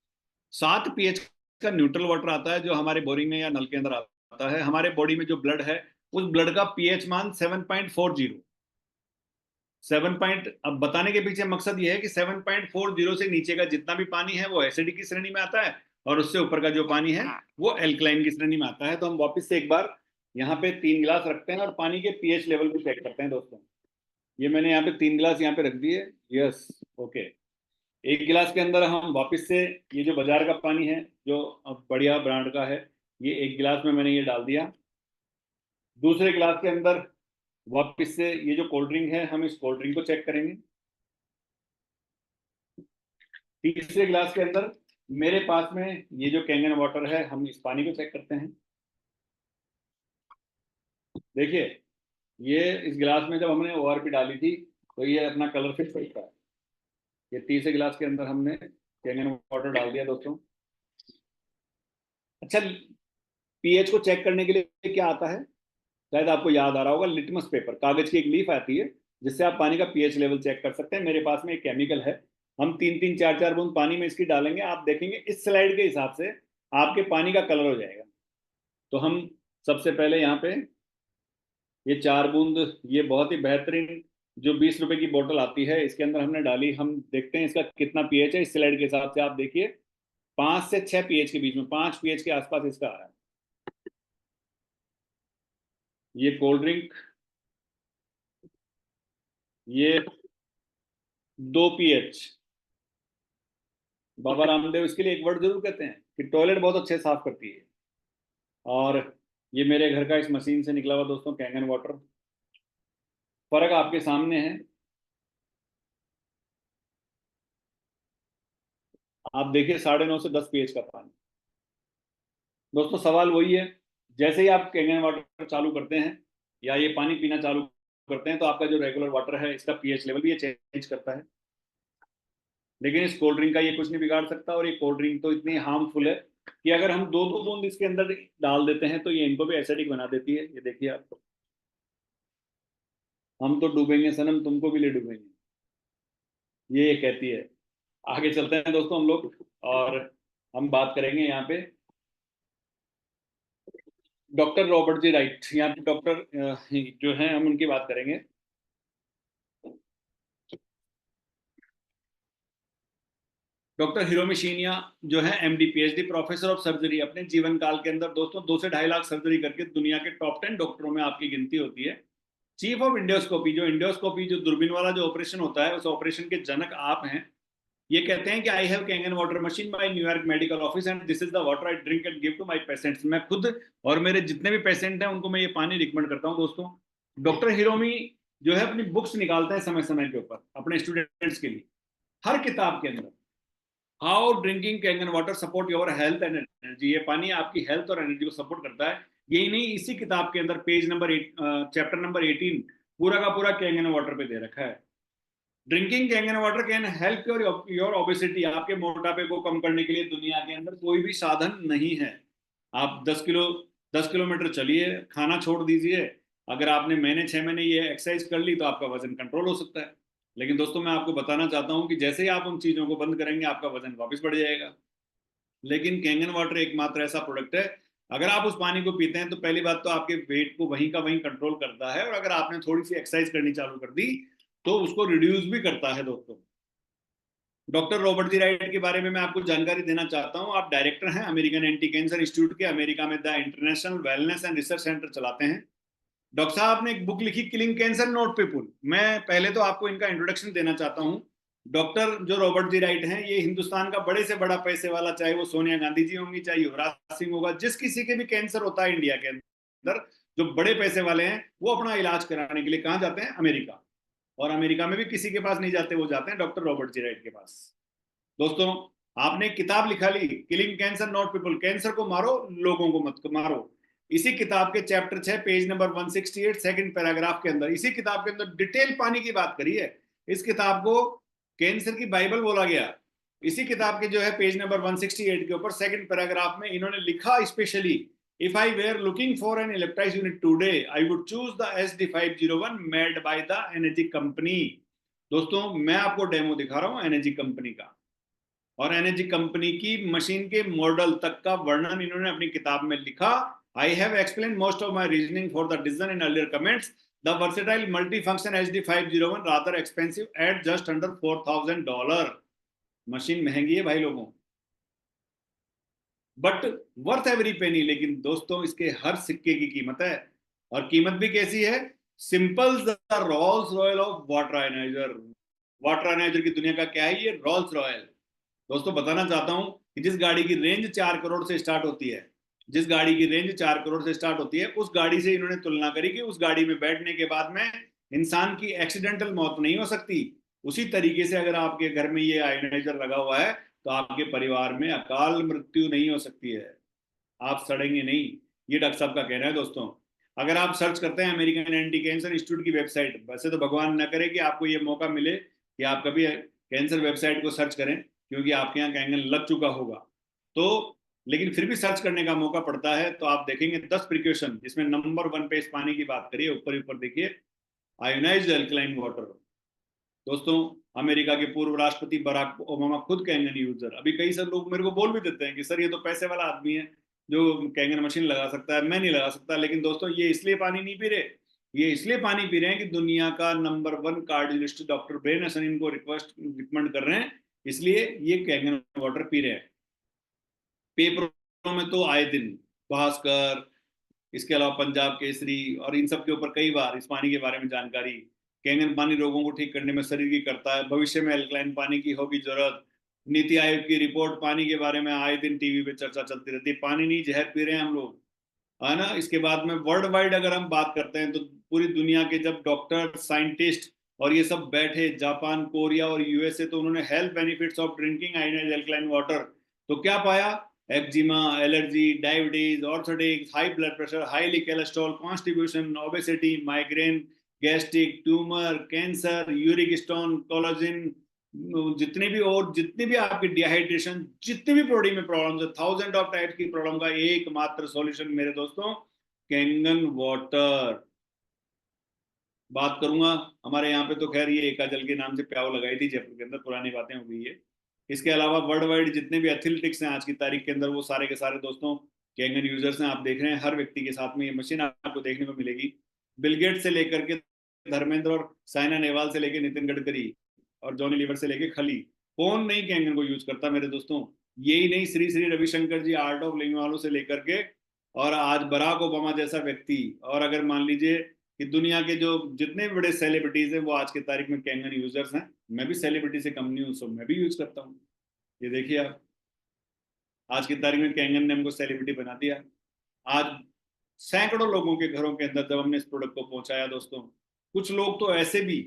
7 पीएच का न्यूट्रल वाटर आता है जो हमारे बोरिंग में या नल के अंदर आता है। हमारे बॉडी में जो ब्लड है, उस ब्लड का पीएच मान 7.40। 7 पॉइंट, अब बताने के पीछे मकसद ये है कि 7.40 से नीचे का जितना भी पानी है वो एसिडिक की श्रेणी में आता है और उससे ऊपर का जो पानी है वो एल्कलाइन की श्रेणी में आता है। तो हम वापस से एक बार यहाँ पे 3 गिलास रखते हैं और पानी के पीएच लेवल को चेक करते हैं दोस्तों। ये मैंने यहाँ पे 3 गिलास यहाँ पे रख दिए। Yes, okay. एक गिलास के अंदर हम वापस से, ये जो बाजार का पानी है जो बढ़िया ब्रांड का है, ये एक गिलास में मैंने ये डाल दिया। दूसरे गिलास के अंदर वापस से ये जो कोल्ड ड्रिंक है, हम इस कोल्ड ड्रिंक को चेक करेंगे। तीसरे गिलास के अंदर मेरे पास में ये जो कैंगन वाटर है, हम इस पानी को चेक करते हैं। देखिए, ये इस गिलास में जब हमने ओआरपी डाली थी तो ये अपना कलर फिट करता है। ये तीसरे गिलास के अंदर हमने कैंगन वाटर डाल दिया दोस्तों। अच्छा, पीएच को चेक करने के लिए क्या आता है, शायद आपको याद आ रहा होगा, लिटमस पेपर, कागज की एक लीफ आती है जिससे आप पानी का पीएच लेवल चेक कर सकते हैं। मेरे पास में एक केमिकल है, हम 3-3 4-4 बूंद पानी में इसकी डालेंगे, आप देखेंगे इस स्लाइड के हिसाब से आपके पानी का कलर हो जाएगा। तो हम सबसे पहले यहाँ पे ये 4 बूंद, ये बहुत ही बेहतरीन जो 20 रुपए की बोतल आती है, इसके अंदर हमने डाली। हम देखते हैं इसका कितना पीएच है, इस स्लाइड के हिसाब से आप देखिए 5 से 6 pH के बीच में, 5 pH के आसपास इसका आ रहा है। ये कोल्ड ड्रिंक, ये 2 pH। बाबा रामदेव इसके लिए एक वर्ड जरूर कहते हैं कि टॉयलेट बहुत अच्छे साफ करती है। और ये मेरे घर का इस मशीन से निकला हुआ दोस्तों कैंगन वाटर। फर्क आपके सामने है, आप देखिए 9.5 से 10 pH का पानी। दोस्तों सवाल वही है, जैसे ही आप कैंगन वाटर चालू करते हैं या ये पानी पीना चालू करते हैं तो आपका जो रेगुलर वाटर है इसका पीएच लेवल भी ये चेंज करता है। लेकिन इस कोल्ड ड्रिंक का ये कुछ नहीं बिगाड़ सकता। और ये कोल्ड ड्रिंक तो इतनी हार्मफुल है कि अगर हम 2-2 बूंद इसके अंदर डाल देते हैं तो ये इनको भी एसिडिक बना देती है। ये देखिए आप, हम तो डूबेंगे सनम, तुमको भी ले डूबेंगे, ये कहती है। आगे चलते हैं दोस्तों हम लोग, और हम बात करेंगे यहाँ पे डॉक्टर रॉबर्ट जी राइट। यहाँ पे डॉक्टर जो हैं हम उनकी बात करेंगे। डॉक्टर हिरोमी शीनिया जो है MD PhD professor of surgery, अपने जीवन काल के अंदर दोस्तों 2 से 2.5 लाख सर्जरी करके दुनिया के टॉप 10 डॉक्टरों में आपकी गिनती होती है। चीफ ऑफ इंडियोस्कोपी, जो इंडियोस्कोपी जो दूरबीन वाला जो ऑपरेशन होता है उस ऑपरेशन के जनक आप हैं। ये कहते हैं कि I have Kangen water machine by New York medical office and this is the water I drink and give to my patients. मैं खुद और मेरे जितने भी पेशेंट हैं उनको मैं ये पानी रिकमेंड करता हूँ दोस्तों। डॉक्टर हिरोमी जो है अपनी बुक्स निकालते हैं समय समय के ऊपर अपने स्टूडेंट्स के लिए, हर किताब के अंदर how drinking Kangen water support your health and energy. ये पानी आपकी हेल्थ और एनर्जी को सपोर्ट करता है। यही नहीं, इसी किताब के अंदर पेज नंबर 8 चैप्टर नंबर 18 पूरा का पूरा कैंगन वाटर पे दे रखा है। Drinking Kangen water can help your obesity. आपके मोटापे को कम करने के लिए दुनिया के अंदर कोई भी साधन नहीं है। आप 10 किलोमीटर चलिए, खाना छोड़ दीजिए, अगर आपने महीने 6 महीने ये एक्सरसाइज कर ली तो आपका वजन कंट्रोल हो सकता है। लेकिन दोस्तों मैं आपको बताना चाहता हूं कि जैसे ही आप उन चीजों को बंद करेंगे आपका वजन वापस बढ़ जाएगा। लेकिन कैंगन वाटर एकमात्र ऐसा प्रोडक्ट है, अगर आप उस पानी को पीते हैं तो पहली बात तो आपके वेट को वहीं का वहीं कंट्रोल करता है, और अगर आपने थोड़ी सी एक्सरसाइज करनी चालू कर दी तो उसको रिड्यूस भी करता है दोस्तों। डॉक्टर रॉबर्ट जी राइट के बारे में मैं आपको जानकारी देना चाहता हूं। आप डायरेक्टर हैं अमेरिकन एंटी कैंसर इंस्टीट्यूट के, अमेरिका में the international wellness and research centre चलाते हैं। डॉक्टर साहब ने एक बुक लिखी किलिंग कैंसर नॉट पीपुल। मैं पहले तो आपको इनका इंट्रोडक्शन देना चाहता हूं। डॉक्टर जो रॉबर्ट जी राइट हैं ये हिंदुस्तान का बड़े से बड़ा पैसे वाला, चाहे वो सोनिया गांधी जी होंगी, चाहे युवराज सिंह होगा, जिस किसी के भी कैंसर होता है इंडिया के अंदर, जो बड़े पैसे वाले हैं वो अपना इलाज कराने के लिए कहाँ जाते हैं? अमेरिका। और अमेरिका में भी किसी के पास नहीं जाते, वो जाते हैं डॉक्टर रॉबर्ट जी राइट के पास। दोस्तों आपने किताब लिखा ली killing cancer not people, cancer को मारो लोगों को मत मारो। इसी किताब के chapter 6 page number 168 second paragraph के अंदर, इसी किताब के अंदर डिटेल पानी की बात करी है। इस किताब को कैंसर की बाइबल बोला गया। इसी किताब के जो है पेज नंबर 168 के ऊपर सेकंड पैराग्राफ में इन्होंने लिखा specially, if I were looking for an electrolyser unit today I would choose the SD501 made by the energy company. दोस्तों मैं आपको डेमो दिखा रहा हूं एनर्जी कंपनी का, और एनर्जी कंपनी की मशीन के मॉडल तक का वर्णन इन्होंने अपनी किताब में लिखा। I have explained most of my reasoning for the decision in earlier comments. The versatile multifunction SD501 rather expensive at just under $4,000. Machine महंगी है भाई लोगों, बट वर्थ एवरी पेनी। लेकिन दोस्तों इसके हर सिक्के की कीमत है, और कीमत भी कैसी है? Simple the Rolls Royal of water ionizer. Water ionizer की दुनिया का क्या है? ये रोल्स रॉयल। दोस्तों बताना चाहता हूं कि जिस गाड़ी की रेंज 4 करोड़ से स्टार्ट होती है, जिस गाड़ी की रेंज 4 करोड़ से स्टार्ट होती है, उस गाड़ी से इन्होंने तुलना करी कि उस गाड़ी में बैठने के बाद में इंसान की एक्सीडेंटल मौत नहीं हो सकती। उसी तरीके से अगर आपके घर में ये आयोनाइजर लगा हुआ है तो आपके परिवार में अकाल मृत्यु नहीं हो सकती है, आप सड़ेंगे नहीं। ये डॉक्टर साहब का कहना है दोस्तों। अगर आप सर्च करते हैं अमेरिकन एंटी कैंसर इंस्टीट्यूट की वेबसाइट, वैसे तो भगवान न करे कि आपको ये मौका मिले कि आप कभी कैंसर वेबसाइट को सर्च करें, क्योंकि आपके यहाँ कैंगन लग चुका होगा तो, लेकिन फिर भी सर्च करने का मौका पड़ता है तो आप देखेंगे 10 प्रिकॉशन, जिसमें नंबर 1 पे इस पानी की बात करिए, ऊपर ऊपर देखिए आयोनाइज्ड अल्कलाइन वाटर। दोस्तों अमेरिका के पूर्व राष्ट्रपति बराक ओबामा खुद कैंगन यूजर। अभी कई सारे लोग मेरे को बोल भी देते हैं कि सर ये तो पैसे वाला आदमी है जो कैंगन मशीन लगा सकता है, मैं नहीं लगा सकता। लेकिन दोस्तों ये इसलिए पानी नहीं पी रहे, ये इसलिए पानी पी रहे हैं कि दुनिया का number 1 cardiologist doctor Brian Hasan इनको रिक्वेस्ट रिकमेंड कर रहे हैं, इसलिए ये कैंगन वाटर पी रहे हैं। पेपरों में तो आए दिन भास्कर, इसके अलावा पंजाब केसरी और इन सब के ऊपर कई बार इस पानी के बारे में जानकारी। कैंगन पानी रोगों को ठीक करने में शरीर की करता है, भविष्य में एल्कलाइन पानी की होगी जरूरत। नीति आयोग की रिपोर्ट पानी के बारे में आए दिन टीवी पे चर्चा चलती रहती है। पानी नहीं जहर पी रहे हैं हम लोग, है ना। इसके बाद में वर्ल्ड वाइड अगर हम बात करते हैं तो पूरी दुनिया के जब डॉक्टर, साइंटिस्ट और ये सब बैठे जापान, कोरिया और यूएसए, तो उन्होंने health benefits of drinking ionised alkaline water, तो क्या पाया? Eczema, allergy, diabetes, orthotics, high blood pressure, highly cholesterol, constitution, obesity, migraine, gastric, tumour, cancer, uric stone, collagen, जितनी भी आपकी डिहाइड्रेशन, जितनी भी बॉडी में प्रॉब्लम है, 1000 ऑफ टाइप्स की प्रॉब्लम का एकमात्र सॉल्यूशन मेरे दोस्तों, कैंगन वाटर। बात करूंगा हमारे यहाँ पे तो खैर ये एका जल के नाम से प्याव लगाई थी जयपुर के अंदर, पुरानी बातें हो गई है। इसके अलावा वर्ल्ड वाइड जितने भी एथलेटिक्स हैं आज की तारीख के अंदर, वो सारे के सारे दोस्तों कैंगन यूजर्स हैं। आप देख रहे हैं हर व्यक्ति के साथ में ये मशीन आपको देखने को मिलेगी। बिलगेट से लेकर के धर्मेंद्र और साइना नेहवाल से लेकर नितिन गडकरी और जॉनी लीवर से लेकर खली, कौन नहीं कैंगन को यूज करता मेरे दोस्तों। यही नहीं, श्री श्री रविशंकर जी आर्ट ऑफ लिविंग वालों से लेकर के और आज बराक ओबामा जैसा व्यक्ति, और अगर मान लीजिए कि दुनिया के जो जितने भी बड़े सेलिब्रिटीज हैं वो आज की तारीख में कैंगन यूजर्स हैं। मैं भी सेलिब्रिटी से कम नहीं हूँ, सो मैं भी यूज करता हूँ। ये देखिए आप, आज की तारीख में कैंगन ने हमको सेलिब्रिटी बना दिया। आज सैकड़ों लोगों के घरों के अंदर जब हमने इस प्रोडक्ट को पहुंचाया दोस्तों, कुछ लोग तो ऐसे भी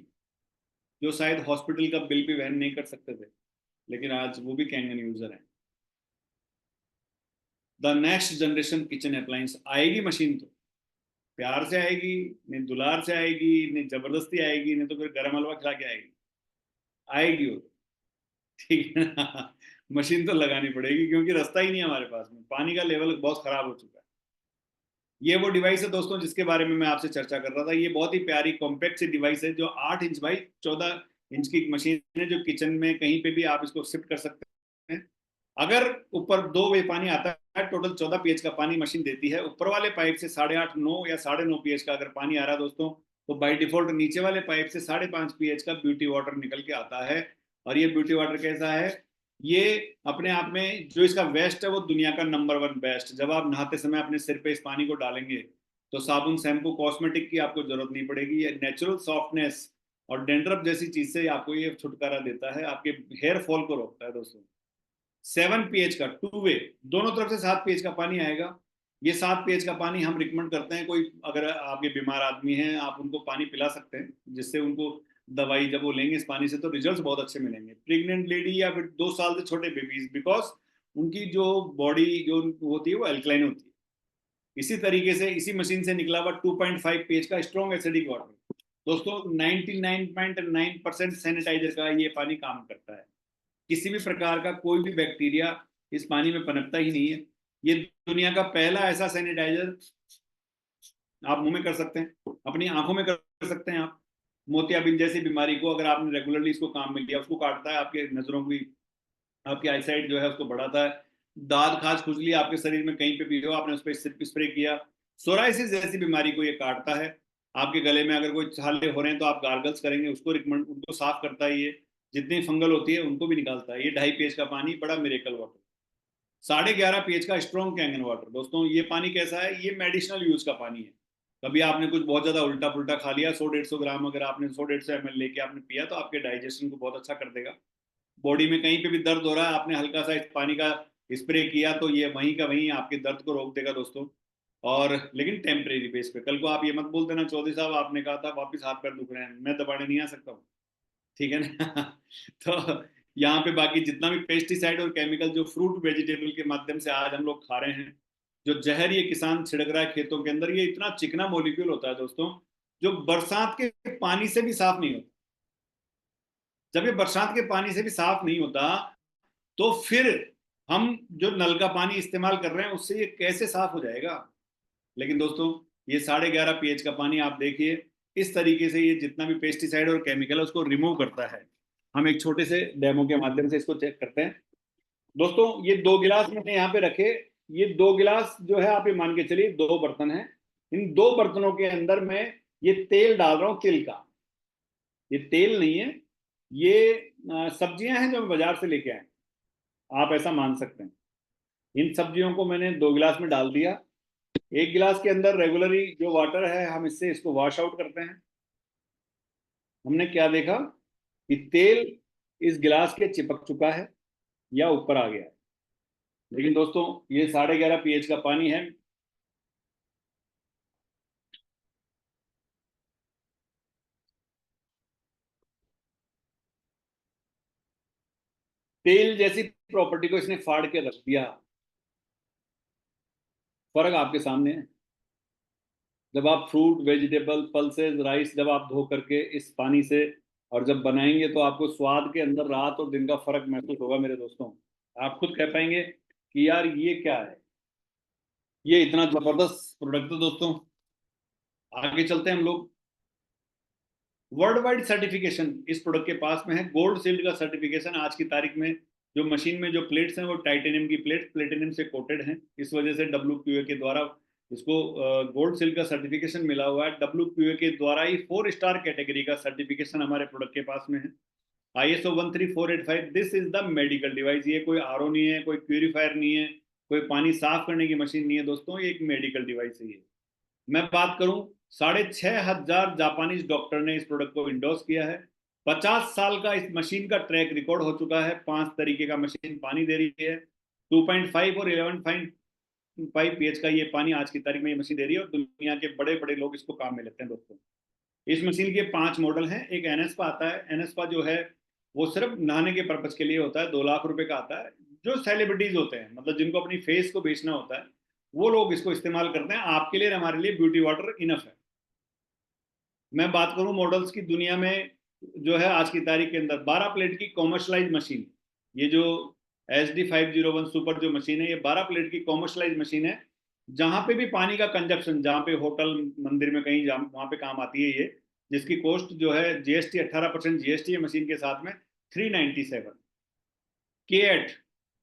जो शायद हॉस्पिटल का बिल भी वहन नहीं कर सकते थे, लेकिन आज वो भी कैंगन यूजर हैं। The next generation kitchen appliance आएगी मशीन, तो प्यार से आएगी, नहीं दुलार से आएगी, नहीं जबरदस्ती आएगी, नहीं तो फिर गरम हलवा खिला के आएगी, आएगी वो, ठीक है ना। मशीन तो लगानी पड़ेगी क्योंकि रास्ता ही नहीं है हमारे पास में, पानी का लेवल बहुत खराब हो चुका है। ये वो डिवाइस है दोस्तों जिसके बारे में मैं आपसे चर्चा कर रहा था। ये बहुत ही प्यारी कॉम्पैक्ट सी डिवाइस है जो 8 इंच बाई 14 इंच की मशीन है, जो किचन में कहीं पे भी आप इसको शिफ्ट कर सकते हैं। अगर ऊपर 2 वे पानी आता है, टोटल 14 पीएच का पानी मशीन देती है। ऊपर वाले पाइप से 8.5, 9 या 9.5 पीएच का अगर पानी आ रहा है दोस्तों, तो बाय डिफॉल्ट नीचे वाले पाइप से 5.5 पीएच का ब्यूटी वाटर निकल के आता है। और ये ब्यूटी वाटर कैसा है? ये अपने आप में जो इसका वेस्ट है वो दुनिया का नंबर 1 बेस्ट। जब आप नहाते समय अपने सिर पे इस पानी को डालेंगे तो साबुन, शैम्पू, कॉस्मेटिक की आपको जरूरत नहीं पड़ेगी। ये नेचुरल सॉफ्टनेस और डेंड्रफ जैसी चीज से आपको ये छुटकारा देता है, आपके हेयर फॉल को रोकता है दोस्तों। 7 पीएच का 2 वे, दोनों तरफ से 7 पीएच का पानी आएगा। ये 7 पीएच का पानी हम रिकमेंड करते हैं, कोई अगर आपके बीमार आदमी हैं आप उनको पानी पिला सकते हैं, जिससे उनको दवाई जब वो लेंगे इस पानी से तो रिजल्ट्स बहुत अच्छे मिलेंगे। प्रेग्नेंट लेडी या फिर 2 साल से छोटे बेबीज, बिकॉज उनकी जो बॉडी जो होती है वो एल्कलाइन होती है। इसी तरीके से इसी मशीन से निकला हुआ 2.5 पीएच का स्ट्रॉन्ग एसिडिक वाटर दोस्तों 99.9% सैनिटाइजर का ये पानी काम करता है। किसी भी प्रकार का कोई भी बैक्टीरिया इस पानी में पनपता ही नहीं है। ये दुनिया का पहला ऐसा सैनिटाइजर आप मुंह में कर सकते हैं, अपनी आंखों में कर सकते हैं। आप मोतियाबिंद जैसी बीमारी को अगर आपने रेगुलरली इसको काम में लिया, उसको काटता है, आपके नजरों की, आपकी आईसाइट जो है उसको बढ़ाता है। दाद, खाज, खुजली आपके शरीर में कहीं पे भी हो, आपने उस पर स्प्रे किया, सोराइसिस जैसी बीमारी को ये काटता है। आपके गले में अगर कोई छाले हो रहे हैं तो आप गार्गल्स करेंगे, उसको रिकमेंड, उनको साफ करता है ये। जितनी फंगल होती है उनको भी निकालता है। ये 2.5 पीएच का पानी बड़ा मिरेकल वाटर। 11.5 पीएच का स्ट्रॉन्ग कैंगन वाटर दोस्तों, ये पानी कैसा है? ये मेडिसिनल यूज का पानी है। कभी आपने कुछ बहुत ज्यादा उल्टा पुल्टा खा लिया, 100-150 ग्राम अगर आपने 100-150 ml लेके आपने पिया तो आपके डाइजेशन को बहुत अच्छा कर देगा। बॉडी में कहीं पे भी दर्द हो रहा है, आपने हल्का सा इस पानी का स्प्रे किया तो ये वहीं का वहीं आपके दर्द को रोक देगा दोस्तों। और लेकिन टेम्परेरी बेस पे, कल को आप ये मत बोल देना चौधरी साहब आपने कहा था वापिस हाथ पैर दुख रहे हैं, मैं दबाने नहीं आ सकता हूँ, ठीक है ना। तो यहाँ पे बाकी जितना भी पेस्टिसाइड और केमिकल जो फ्रूट वेजिटेबल के माध्यम से आज हम लोग खा रहे हैं, जो जहर ये किसान छिड़क रहा है खेतों के अंदर, ये इतना चिकना मॉलिक्यूल होता है दोस्तों जो बरसात के पानी से भी साफ नहीं होता। जब ये बरसात के पानी से भी साफ नहीं होता तो फिर हम जो नल का पानी इस्तेमाल कर रहे हैं उससे ये कैसे साफ हो जाएगा? लेकिन दोस्तों ये 11.5 पीएच का पानी आप देखिए, इस तरीके से ये जितना भी पेस्टिसाइड और केमिकल है उसको रिमूव करता है। हम एक छोटे से डेमो के माध्यम से इसको चेक करते हैं दोस्तों। ये 2 गिलास मैंने यहाँ पे रखे। ये 2 गिलास जो है आप ये मान के चलिए 2 बर्तन है। इन 2 बर्तनों के अंदर मैं ये तेल डाल रहा हूँ, तिल का। ये तेल नहीं है, ये सब्जियां हैं जो मैं बाजार से लेके आए, आप ऐसा मान सकते हैं। इन सब्जियों को मैंने 2 गिलास में डाल दिया। 1 गिलास के अंदर रेगुलरली जो वाटर है हम इससे इसको वॉश आउट करते हैं। हमने क्या देखा कि तेल इस गिलास के चिपक चुका है या ऊपर आ गया है। लेकिन दोस्तों ये 11.5 pH का पानी है। तेल जैसी प्रॉपर्टी को इसने फाड़ के रख दिया। फर्क आपके सामने है। जब आप फ्रूट, वेजिटेबल, पल्सेस, राइस जब आप धो करके इस पानी से और जब बनाएंगे तो आपको स्वाद के अंदर रात और दिन का फर्क महसूस होगा मेरे दोस्तों। आप खुद कह पाएंगे कि यार ये क्या है, ये इतना जबरदस्त प्रोडक्ट है। दोस्तों आगे चलते हैं हम लोग। वर्ल्ड वाइड सर्टिफिकेशन इस प्रोडक्ट के पास में है। गोल्ड सील्ड का सर्टिफिकेशन आज की तारीख में जो मशीन में जो प्लेट्स हैं वो टाइटेनियम की प्लेट प्लेटिनियम से कोटेड हैं। इस वजह से WQA के द्वारा इसको गोल्ड सील्ड का सर्टिफिकेशन मिला हुआ है। WQA के द्वारा ही 4 स्टार कैटेगरी का सर्टिफिकेशन हमारे प्रोडक्ट के पास में है। ISO 13485 this is the medical device. ये कोई RO नहीं है, कोई प्यूरिफायर नहीं है, कोई पानी साफ करने की मशीन नहीं है दोस्तों, ये एक मेडिकल डिवाइस है। ये मैं बात करूं 6,500 जापानीज डॉक्टर ने इस प्रोडक्ट को इंडोर्स किया है। 50 साल का इस मशीन का ट्रैक रिकॉर्ड हो चुका है। 5 तरीके का मशीन पानी दे रही है। 2.5 और 11.5 pH का ये पानी आज की तारीख में ये मशीन दे रही है और दुनिया के बड़े बड़े लोग इसको काम में लेते हैं दोस्तों। इस मशीन के 5 मॉडल हैं। एक एनएसपा आता है। एनएसपा जो है वो सिर्फ नहाने के पर्पज के लिए होता है। 2 लाख रुपए का आता है। जो सेलिब्रिटीज होते हैं, मतलब जिनको अपनी फेस को बेचना होता है, वो लोग इसको इस्तेमाल करते हैं। आपके लिए हमारे लिए ब्यूटी वाटर इनफ है। मैं बात करूं मॉडल्स की, दुनिया में जो है आज की तारीख के अंदर 12 प्लेट की कॉमर्शलाइज मशीन, ये जो SD501 सुपर जो मशीन है, ये 12 प्लेट की कॉमर्शलाइज मशीन है। जहां पे भी पानी का कंजप्शन, जहां पे होटल मंदिर में कहीं वहां पे काम आती है ये, जिसकी कॉस्ट जो है GST 18% GST है मशीन के साथ में 397। K8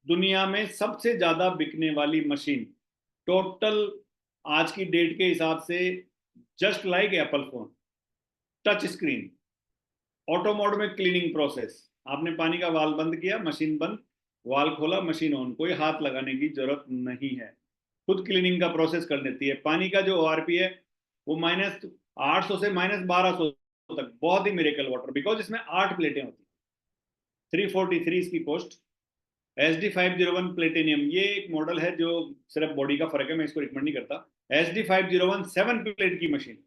दुनिया में सबसे ज्यादा बिकने वाली मशीन टोटल आज की डेट के हिसाब से, just like Apple phone, touch screen, auto mode में क्लीनिंग प्रोसेस। आपने पानी का वाल बंद किया, मशीन बंद, वाल खोला, मशीन ऑन, कोई हाथ लगाने की जरूरत नहीं है, खुद क्लीनिंग का प्रोसेस कर देती है। पानी का जो ORP है वो -800 से -1200 तक, बहुत ही मिरेकल वाटर, बिकॉज इसमें 8 प्लेटें होती हैं। 343 इसकी कॉस्ट। SD501 प्लेटिनियम ये एक मॉडल है जो सिर्फ बॉडी का फर्क है, मैं इसको रिकमेंड नहीं करता। SD501 7 प्लेट की मशीन,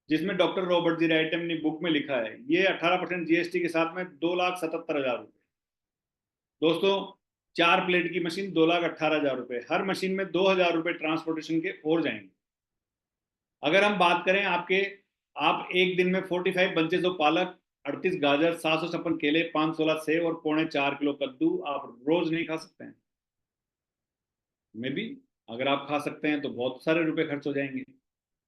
जिसमें डॉक्टर रॉबर्ट जी राइटम ने बुक में लिखा है, ये 18% GST के साथ में 2,77,000 रुपए। दोस्तों 4 प्लेट की मशीन 2,18,000 रुपए। हर मशीन में 2,000 रुपए ट्रांसपोर्टेशन के और जाएंगे। अगर हम बात करें आपके, आप एक दिन में 45 बंचेस ऑफ पालक, 38 गाजर, 756 केले, 516 सेब और 4.25 किलो कद्दू आप रोज नहीं खा सकते हैं। मे बी अगर आप खा सकते हैं तो बहुत सारे रुपए खर्च हो जाएंगे।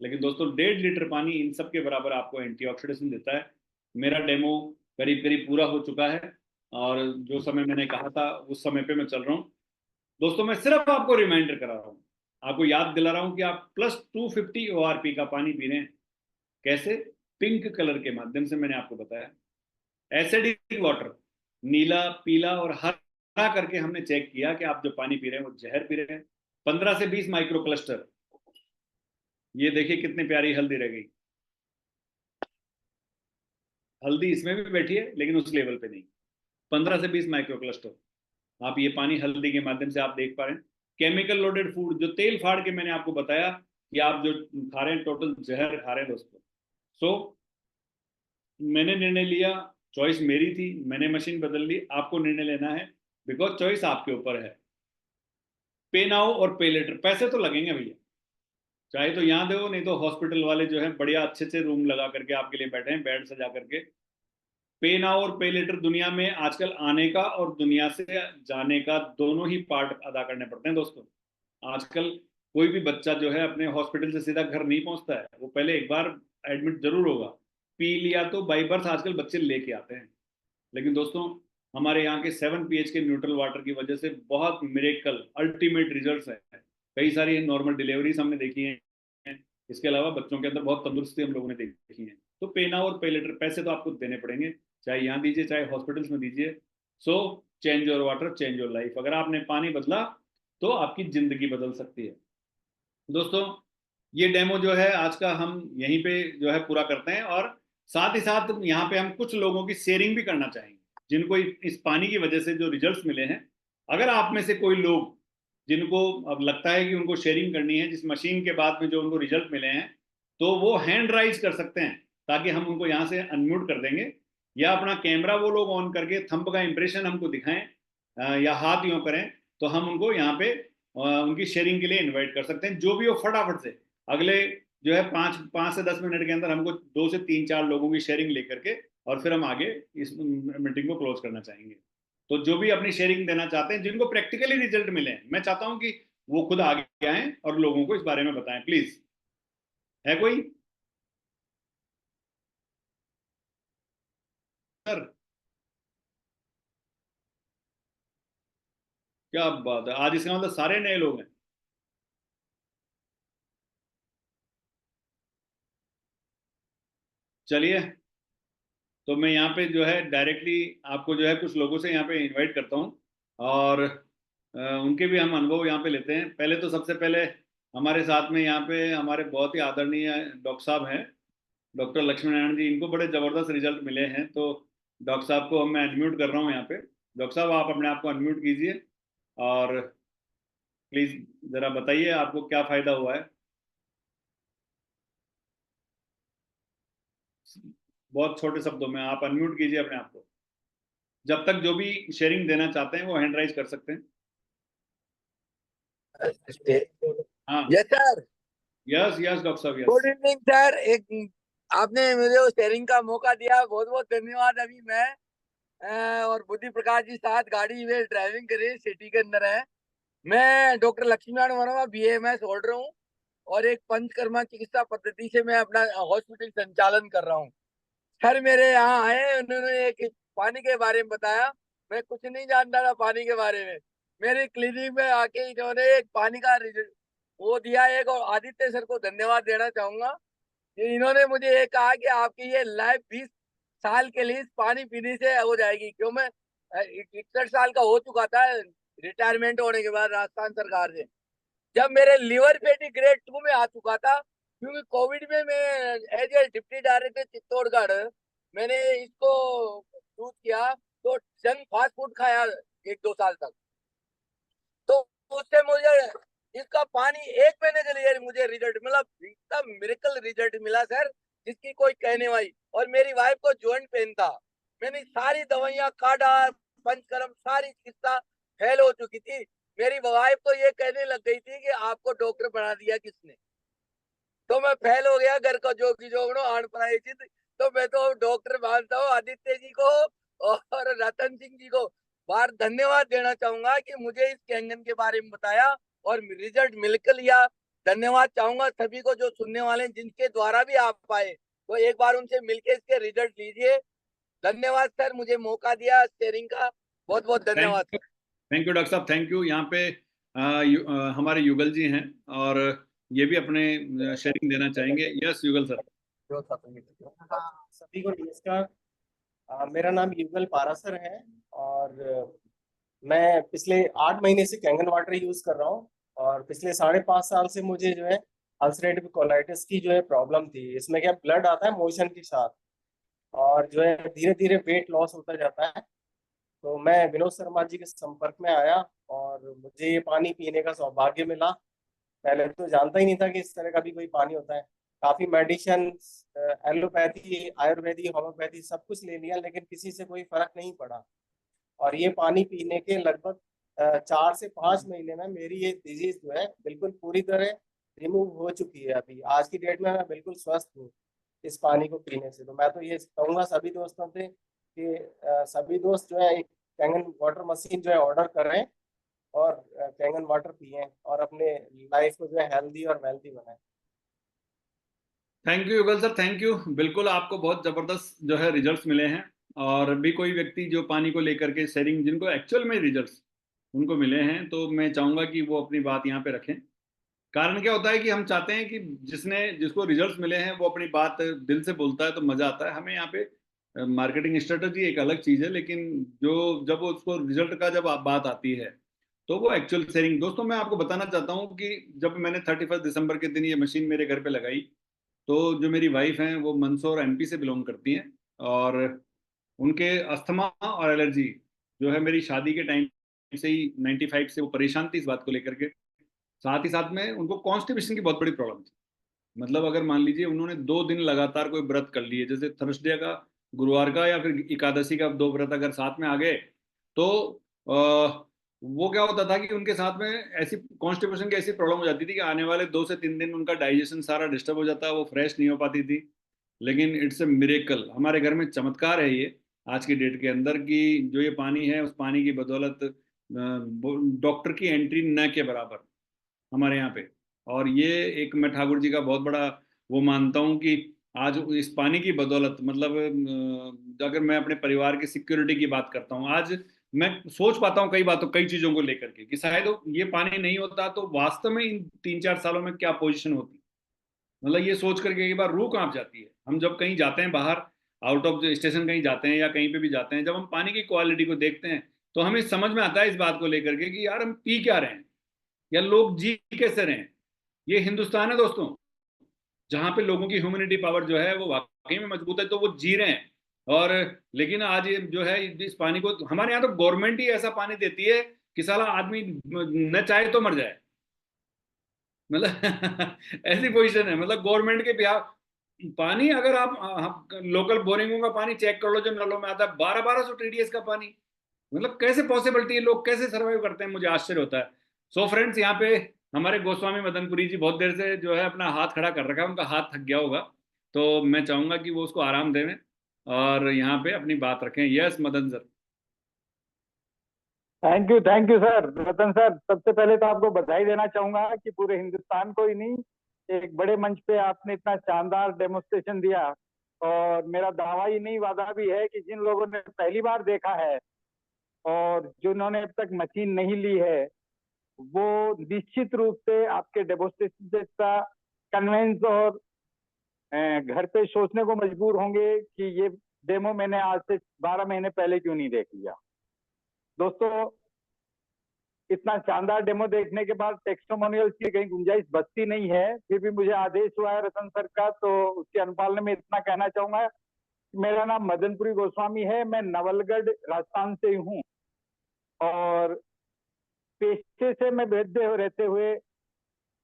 लेकिन दोस्तों 1.5 लीटर पानी इन सब के बराबर आपको एंटीऑक्सीडेंट देता है। मेरा डेमो करीब करीब पूरा हो चुका है और जो समय मैंने कहा था उस समय पे मैं चल रहा हूँ। दोस्तों मैं सिर्फ आपको रिमाइंडर करा रहा हूँ, आपको याद दिला रहा हूँ कि आप +250 ORP का पानी पी रहे हैं। कैसे? पिंक कलर के माध्यम से मैंने आपको बताया। एसिडिक वाटर, नीला, पीला और हरा करके हमने चेक किया कि आप जो पानी पी रहे हैं वो जहर पी रहे हैं। 15 से 20 माइक्रो क्लस्टर। ये देखिए कितनी प्यारी हल्दी रह गई। हल्दी इसमें भी बैठी है लेकिन उस लेवल पे नहीं। 15 से 20 माइक्रो क्लस्टर आप ये पानी हल्दी के माध्यम से आप देख पा रहे हैं। केमिकल लोडेड फूड, जो तेल फाड़ के मैंने आपको बताया कि आप जो खा रहे हैं टोटल जहर खा रहे हैं दोस्तों। सो मैंने निर्णय लिया, चॉइस मेरी थी, मैंने मशीन बदल ली, आपको निर्णय लेना है, बिकॉज चॉइस आपके ऊपर है। पे नाउ और पे लेटर, पैसे तो लगेंगे भैया, चाहे तो यहाँ दो, नहीं तो हॉस्पिटल वाले जो है बढ़िया अच्छे से रूम लगा करके आपके लिए बैठे हैं, बेड सजा करके। पे नाउ और पे लेटर दुनिया में आजकल आने का और दुनिया से जाने का दोनों ही पार्ट अदा करने पड़ते हैं दोस्तों। आजकल कोई भी बच्चा जो है अपने हॉस्पिटल से सीधा घर नहीं पहुंचता है, वो पहले एक बार एडमिट जरूर होगा। पी लिया तो बाई बर्थ आजकल बच्चे लेके आते हैं। लेकिन दोस्तों हमारे यहाँ के 7 pH के न्यूट्रल वाटर की वजह से बहुत मिरेकल अल्टीमेट रिजल्ट्स हैं। कई सारी नॉर्मल डिलीवरीज हमने देखी हैं। इसके अलावा बच्चों के अंदर बहुत तंदुरुस्ती हम लोगों ने देखी है। तो पे नाउ और पे लेटर पैसे तो आपको देने पड़ेंगे, चाहे यहाँ दीजिए चाहे हॉस्पिटल्स में दीजिए। So change your water, change your life. अगर आपने पानी बदला तो आपकी जिंदगी बदल सकती है। दोस्तों, ये डेमो जो है आज का हम यहीं पे जो है पूरा करते हैं, और साथ ही साथ यहाँ पे हम कुछ लोगों की शेयरिंग भी करना चाहेंगे जिनको इस पानी की वजह से जो रिजल्ट्स मिले हैं। अगर आप में से कोई लोग जिनको अब लगता है कि उनको शेयरिंग करनी है जिस मशीन के बाद में जो उनको रिजल्ट मिले हैं, तो वो हैंड राइज कर सकते हैं, ताकि हम उनको यहाँ से अनम्यूट कर देंगे, या अपना कैमरा वो लोग ऑन करके थंब का इंप्रेशन हमको दिखाएं, या हाथ यूं करें, तो हम उनको यहाँ पे उनकी शेयरिंग के लिए इनवाइट कर सकते हैं। जो भी हो फटाफट से अगले जो है 5 से 10 मिनट के अंदर हमको 2 से 3 4 लोगों की शेयरिंग लेकर के, और फिर हम आगे इस मीटिंग को क्लोज करना चाहेंगे। तो जो भी अपनी शेयरिंग देना चाहते हैं, जिनको प्रैक्टिकली रिजल्ट मिले हैं, मैं चाहता हूं कि वो खुद आगे आए और लोगों को इस बारे में बताएं, प्लीज। है कोई? सर, क्या बात है, आज इसका मतलब सारे नए लोग हैं। चलिए, तो मैं यहाँ पे जो है डायरेक्टली आपको जो है कुछ लोगों से यहाँ पे इनवाइट करता हूँ, और उनके भी हम अनुभव यहाँ पे लेते हैं। पहले तो सबसे पहले हमारे साथ में यहाँ पे हमारे बहुत ही आदरणीय डॉक्टर साहब हैं, डॉक्टर लक्ष्मी नारायण जी। इनको बड़े ज़बरदस्त रिजल्ट मिले हैं, तो डॉक्टर साहब को मैं अनम्यूट कर रहा हूँ यहाँ पे। डॉक्टर साहब, आप अपने आप को अनम्यूट कीजिए और प्लीज़ ज़रा बताइए आपको क्या फ़ायदा हुआ है। बहुत छोटे शब्दों में आप अनम्यूट कीजिए अपने आप को। जब तक जो भी शेयरिंग देना चाहते हैं वो हैंड राइज कर सकते हैं। हाँ, yes sir. Yes yes doctor साहब, गुड यस। Evening sir. एक आपने मुझे शेयरिंग का मौका दिया, बहुत बहुत धन्यवाद। अभी मैं और बुद्धि प्रकाश जी साथ गाड़ी में ड्राइविंग करे, सिटी के अंदर है। मैं doctor Lakshminarayan Verma BAMS holder हूँ, और एक पंचकर्मा चिकित्सा पद्धति से मैं अपना हॉस्पिटल संचालन कर रहा हूँ। सर मेरे यहाँ आए, उन्होंने एक पानी के बारे में बताया। मैं कुछ नहीं जानता था पानी के बारे में। मेरी क्लिनिक में आके इन्होंने एक पानी का वो दिया एक, और आदित्य सर को धन्यवाद देना चाहूंगा। इन्होंने मुझे ये कहा कि आपकी ये लाइफ 20 साल के लिए इस पानी पीने से हो जाएगी। क्यों, मैं 61 साल का हो चुका था रिटायरमेंट होने के बाद राजस्थान सरकार से, जब मेरे लिवर फैटी ग्रेड 2 में आ चुका था। क्योंकि कोविड में मैं as a deputy director Chittorgarh, मैंने इसको यूज किया, तो जंक फास्ट फूड खाया 1-2 साल तक। तो उससे मुझे इसका पानी 1 महीने के लिए मुझे रिजल्ट मिला, इतना मिरेकल रिजल्ट मिला सर, जिसकी कोई कहने वाली। और मेरी वाइफ को जॉइंट पेन था, मैंने सारी दवाइयां काढ़ा, पंचकर्म सारी चिकित्सा फेल हो चुकी थी। मेरी वाइफ तो ये कहने लग गई थी कि आपको डॉक्टर बना दिया किसने। तो मैं फेल हो गया, घर का जो की जोगड़ो आण पढ़ाई थी। तो मैं तो डॉक्टर मानता हूँ आदित्य जी को और रतन सिंह जी को बार धन्यवाद देना चाहूंगा कि मुझे इस कैंगन के बारे में बताया और रिजल्ट मिलकर लिया। धन्यवाद चाहूंगा सभी को जो सुनने वाले हैं, जिनके द्वारा भी आप पाए, तो एक बार उनसे मिलके इसके रिजल्ट लीजिए। धन्यवाद सर, मुझे मौका दिया शेयरिंग का, बहुत बहुत धन्यवाद। थैंक यू डॉक्टर साहब, थैंक यू। यहाँ पे हमारे युगल जी हैं, और ये भी अपने शेयरिंग देना चाहेंगे। यस युगल सर। हाँ, सभी को नमस्कार। मेरा नाम युगल पारासर है, और मैं पिछले 8 महीने से कैंगन वाटर यूज कर रहा हूँ। और पिछले 5.5 साल से मुझे जो है अल्सरेटिव कोलाइटिस की जो है प्रॉब्लम थी। इसमें क्या ब्लड आता है मोशन के साथ, और जो है धीरे धीरे वेट लॉस होता जाता है। तो मैं विनोद शर्मा जी के संपर्क में आया, और मुझे ये पानी पीने का सौभाग्य मिला। पहले तो जानता ही नहीं था कि इस तरह का भी कोई पानी होता है। काफी मेडिसिन, एलोपैथी, आयुर्वेदिक, होम्योपैथी सब कुछ ले लिया, लेकिन किसी से कोई फर्क नहीं पड़ा। और ये पानी पीने के लगभग 4 से 5 महीने में मेरी ये डिजीज जो है बिल्कुल पूरी तरह रिमूव हो चुकी है। अभी आज की डेट में मैं बिल्कुल स्वस्थ हूँ इस पानी को पीने से। तो मैं तो ये कहूँगा सभी दोस्तों से कि सभी दोस्त जो है एक कैंगन वाटर मशीन जो है ऑर्डर करें, और कैंगन वाटर पिएं, और अपने लाइफ को जो है हेल्दी और वेल्थी बनाएं। थैंक यू युगल सर, थैंक यू। बिल्कुल आपको बहुत ज़बरदस्त जो है रिजल्ट्स मिले हैं, और भी कोई व्यक्ति जो पानी को लेकर के शेयरिंग, जिनको एक्चुअल में रिजल्ट्स उनको मिले हैं, तो मैं चाहूँगा कि वो अपनी बात यहाँ पे रखें। कारण क्या होता है कि हम चाहते हैं कि जिसको रिजल्ट्स मिले हैं वो अपनी बात दिल से बोलता है, तो मज़ा आता है हमें। यहाँ पे मार्केटिंग स्ट्रेटजी एक अलग चीज़ है, लेकिन जो जब उसको रिजल्ट का जब बात आती है, तो वो एक्चुअल शेयरिंग। दोस्तों मैं आपको बताना चाहता हूँ कि जब मैंने 31 दिसंबर के दिन ये मशीन मेरे घर पे लगाई, तो जो मेरी वाइफ हैं वो मंदसौर एमपी से बिलोंग करती हैं, और उनके अस्थमा और एलर्जी जो है मेरी शादी के टाइम से ही 95 से वो परेशान थी इस बात को लेकर के। साथ ही साथ में उनको कॉन्स्टिपेशन की बहुत बड़ी प्रॉब्लम थी। मतलब अगर मान लीजिए उन्होंने 2 दिन लगातार कोई व्रत कर लिए, जैसे थर्सडे का, गुरुवार का, या फिर एकादशी का 2 व्रत अगर साथ में आ गए, तो वो क्या होता था कि उनके साथ में ऐसी कॉन्स्टिपेशन की ऐसी प्रॉब्लम हो जाती थी कि आने वाले 2 से 3 दिन उनका डाइजेशन सारा डिस्टर्ब हो जाता, वो फ्रेश नहीं हो पाती थी। लेकिन इट्स ए मिरेकल, हमारे घर में चमत्कार है ये आज की डेट के अंदर, कि जो ये पानी है उस पानी की बदौलत डॉक्टर की एंट्री न के बराबर हमारे यहाँ पे। और ये एक मैं ठाकुर जी का बहुत बड़ा वो मानता हूँ कि आज इस पानी की बदौलत, मतलब अगर मैं अपने परिवार की सिक्योरिटी की बात करता हूँ, आज मैं सोच पाता हूँ कई चीजों को लेकर के, कि शायद ये पानी नहीं होता तो वास्तव में इन 3-4 सालों में क्या पोजीशन होती। मतलब ये सोच करके एक बार रूह कांप जाती है। हम जब कहीं जाते हैं बाहर, आउट ऑफ स्टेशन कहीं जाते हैं या कहीं पे भी जाते हैं, जब हम पानी की क्वालिटी को देखते हैं तो हमें समझ में आता है इस बात को लेकर के कि यार हम पी क्या रहे हैं, या लोग जी कैसे रहे हैं। ये हिंदुस्तान है दोस्तों, जहां पे लोगों की ह्यूमैनिटी पावर जो है वो वाकई में मजबूत है, तो वो जी रहे हैं। और लेकिन आज ये जो है इस पानी को हमारे यहाँ तो गवर्नमेंट ही ऐसा पानी देती है कि साला आदमी न चाहे तो मर जाए। मतलब ऐसी पोजीशन है, मतलब गवर्नमेंट के बिहार पानी, अगर आप लोकल बोरिंगों का पानी चेक कर लो जो नलों में आता है, 1200 TDS का पानी। मतलब कैसे पॉसिबिलिटी है, लोग कैसे सर्वाइव करते हैं, मुझे आश्चर्य होता है। सो फ्रेंड्स, यहाँ पे हमारे गोस्वामी मदनपुरी जी बहुत देर से जो है अपना हाथ खड़ा कर रखा है, उनका हाथ थक गया होगा, तो मैं चाहूंगा कि वो उसको आराम देवें और यहाँ पे अपनी बात रखें। Yes Madan sir. Thank you sir. Ratan sir, सबसे पहले तो आपको बधाई देना चाहूंगा कि पूरे हिंदुस्तान को ही नहीं, एक बड़े मंच पे आपने इतना शानदार डेमोस्ट्रेशन दिया। और मेरा दावा ही नहीं, वादा भी है कि जिन लोगों ने पहली बार देखा है और जिन्होंने अब तक मशीन नहीं ली है, वो निश्चित रूप से आपके डेमोस्ट्रेशन का कन्वेंस और घर पे सोचने को मजबूर होंगे कि ये डेमो मैंने आज से 12 महीने पहले क्यों नहीं देख लिया। दोस्तों, इतना शानदार डेमो देखने के बाद टेक्स्टोमोनियल्स की कहीं गुंजाइश बचती नहीं है। फिर भी मुझे आदेश हुआ है रतन सर का, तो उसके अनुपालन में इतना कहना चाहूंगा। मेरा नाम मदनपुरी गोस्वामी है, मैं नवलगढ़ राजस्थान से हूँ, और पेशे से मैं वैद्य रहते हुए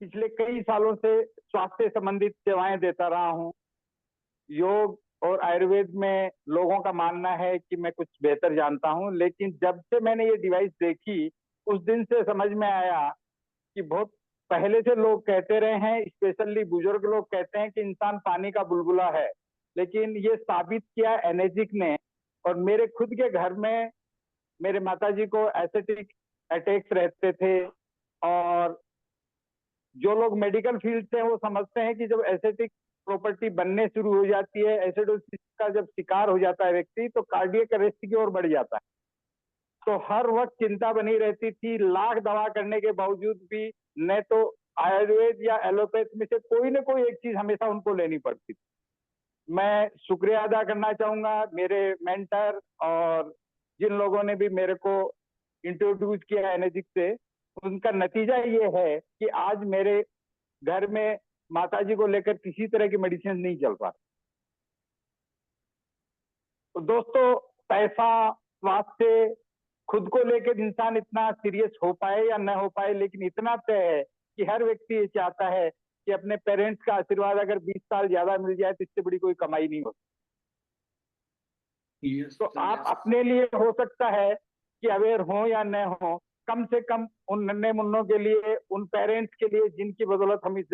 पिछले कई सालों से स्वास्थ्य संबंधित सेवाएं देता रहा हूँ। योग और आयुर्वेद में लोगों का मानना है कि मैं कुछ बेहतर जानता हूँ, लेकिन जब से मैंने ये डिवाइस देखी उस दिन से समझ में आया कि बहुत पहले से लोग कहते रहे हैं, स्पेशली बुजुर्ग लोग कहते हैं कि इंसान पानी का बुलबुला है, लेकिन ये साबित किया एनर्जिक ने। और मेरे खुद के घर में मेरे माताजी को एसिडिक अटैक्स रहते थे, और जो लोग मेडिकल फील्ड से हैं वो समझते हैं कि जब एसिडिक प्रॉपर्टी बनने शुरू हो जाती है, एसिडोसिस का जब शिकार हो जाता है व्यक्ति, तो कार्डियक अरेस्ट की ओर बढ़ जाता है। तो हर वक्त चिंता बनी रहती थी, लाख दवा करने के बावजूद भी न तो आयुर्वेद या एलोपैथ में से कोई ना कोई एक चीज हमेशा उनको लेनी पड़ती थी। मैं शुक्रिया अदा करना चाहूंगा मेरे मेंटर और जिन लोगों ने भी मेरे को इंट्रोड्यूस किया एनर्जिक से। उनका नतीजा ये है कि आज मेरे घर में माताजी को लेकर किसी तरह की मेडिसिन नहीं चल पा। तो दोस्तों, पैसा, स्वास्थ्य, खुद को लेकर इंसान इतना सीरियस हो पाए या न हो पाए, लेकिन इतना तय है कि हर व्यक्ति ये चाहता है कि अपने पेरेंट्स का आशीर्वाद अगर 20 साल ज्यादा मिल जाए तो इससे बड़ी कोई कमाई नहीं होती। तो आप अपने लिए हो सकता है कि अवेयर हो या न हो, कम से कम उन नन्हे मुन्नों के लिए, उन पेरेंट्स के लिए जिनकी बदौलत हम इस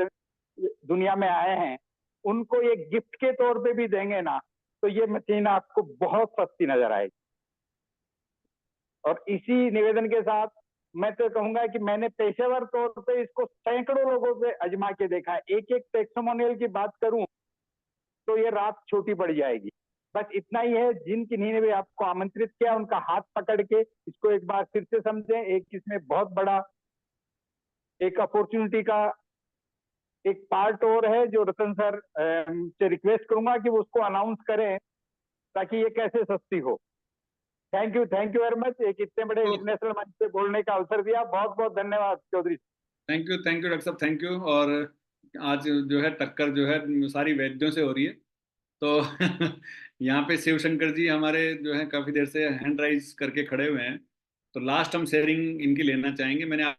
दुनिया में आए हैं, उनको एक गिफ्ट के तौर पे भी देंगे ना, तो ये मशीन आपको बहुत सस्ती नजर आएगी। और इसी निवेदन के साथ मैं तो कहूंगा कि मैंने पेशेवर तौर पे इसको सैकड़ों लोगों से आजमा के देखा है। एक एक टेस्टिमोनियल की बात करूं तो ये रात छोटी पड़ जाएगी। बस इतना ही है, जिन किन्हीं ने भी आपको आमंत्रित किया उनका हाथ पकड़ के इसको एक बार फिर से समझें। एक इसमें बहुत बड़ा एक अपॉर्चुनिटी का एक पार्ट और है जो रतन सर से रिक्वेस्ट करूंगा कि वो उसको अनाउंस करें ताकि ये कैसे सस्ती हो। थैंक यू वेरी मच, एक इतने बड़े तो इंटरनेशनल मंच पे बोलने का अवसर दिया, बहुत बहुत धन्यवाद चौधरी। थैंक यू डॉक्टर साहब, थैंक यू। और आज जो है टक्कर जो है सारी वैद्यों से हो रही है। तो यहाँ पे शिव शंकर जी हमारे जो है काफी देर से हैंड राइज करके खड़े हुए हैं, तो लास्ट हम शेयरिंग इनकी लेना चाहेंगे। मैंने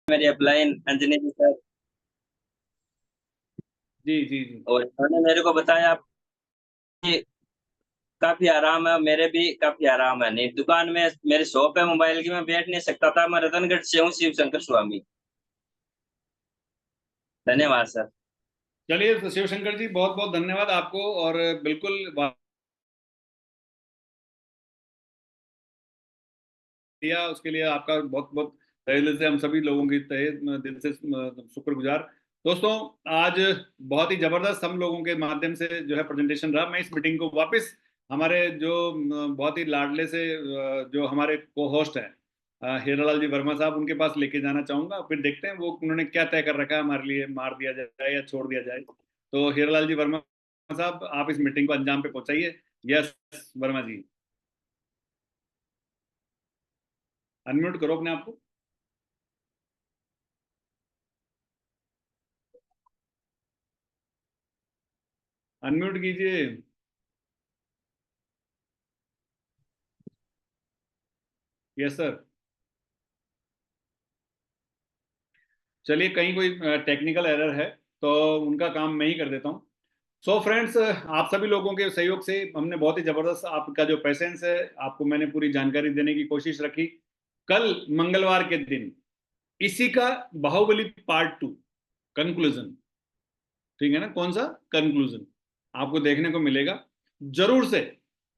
मेरी अपलाइन अंजनी जी सर, जी जी जी और उन्होंने मेरे को बताया कि काफी आराम है, मेरे भी काफी आराम है। नहीं, दुकान में मेरी शॉप है मोबाइल की, मैं बैठ नहीं सकता था। मैं रतनगढ़ से हूँ, शिव शंकर स्वामी। धन्यवाद सर। चलिए, तो शिव शंकर जी बहुत बहुत धन्यवाद आपको। और बिल्कुल दिया उसके लिए आपका बहुत बहुत तहे दिल से, हम सभी लोगों की तहे दिल से शुक्रगुजार। दोस्तों, आज बहुत ही जबरदस्त हम लोगों के माध्यम से जो है प्रेजेंटेशन रहा। मैं इस मीटिंग को वापस हमारे जो बहुत ही लाडले से जो हमारे को होस्ट है हीरालाल जी वर्मा साहब, उनके पास लेके जाना चाहूंगा। फिर देखते हैं वो उन्होंने क्या तय कर रखा है हमारे लिए, मार दिया जाए या छोड़ दिया जाए। तो हीरालाल जी वर्मा साहब, आप इस मीटिंग को अंजाम पे पहुंचाइए। यस वर्मा जी, अनम्यूट करो अपने आप को। अनम्यूट कीजिए। Yes sir. चलिए, कहीं कोई टेक्निकल एरर है तो उनका काम मैं ही कर देता हूँ। सो फ्रेंड्स, आप सभी लोगों के सहयोग से हमने बहुत ही जबरदस्त, आपका जो पेशेंस है, आपको मैंने पूरी जानकारी देने की कोशिश रखी। कल मंगलवार के दिन इसी का बाहुबली पार्ट 2 कंक्लूजन, ठीक है ना, कौन सा कंक्लूजन आपको देखने को मिलेगा जरूर से।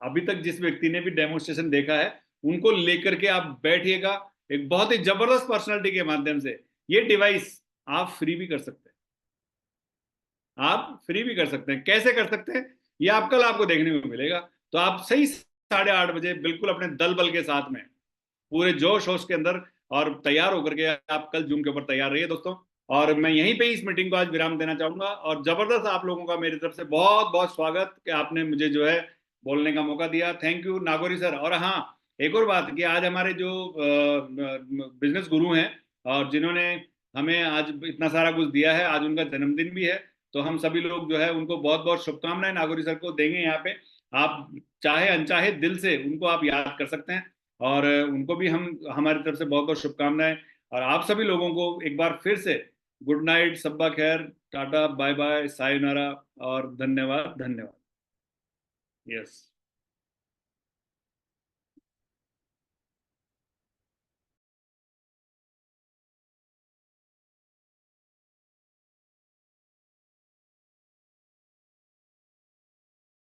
अभी तक जिस व्यक्ति ने भी डेमोन्स्ट्रेशन देखा है उनको लेकर के आप बैठिएगा। एक बहुत ही जबरदस्त पर्सनालिटी के माध्यम से ये डिवाइस आप फ्री भी कर सकते हैं। आप फ्री भी कर सकते हैं, कैसे कर सकते हैं ये आप कल आपको देखने को मिलेगा। तो आप सही 8:30 बजे बिल्कुल अपने दल बल के साथ में पूरे जोश होश के अंदर और तैयार होकर के आप कल जूम के ऊपर तैयार रहिए दोस्तों। और मैं यहीं पे इस मीटिंग को आज विराम देना चाहूंगा। और जबरदस्त आप लोगों का मेरी तरफ से बहुत बहुत स्वागत कि आपने मुझे जो है बोलने का मौका दिया। Thank you Nagauri sir. और हाँ, एक और बात कि आज हमारे जो बिजनेस गुरु हैं और जिन्होंने हमें आज इतना सारा कुछ दिया है, आज उनका जन्मदिन भी है। तो हम सभी लोग जो है उनको बहुत बहुत शुभकामनाएं नागौरी सर को देंगे यहाँ पे। आप चाहे अनचाहे दिल से उनको आप याद कर सकते हैं। और उनको भी हम हमारी तरफ से बहुत बहुत शुभकामनाएं। और आप सभी लोगों को एक बार फिर से गुड नाइट, सब्बा खैर, टाटा, बाय बाय, सायोनारा और धन्यवाद धन्यवाद। यस।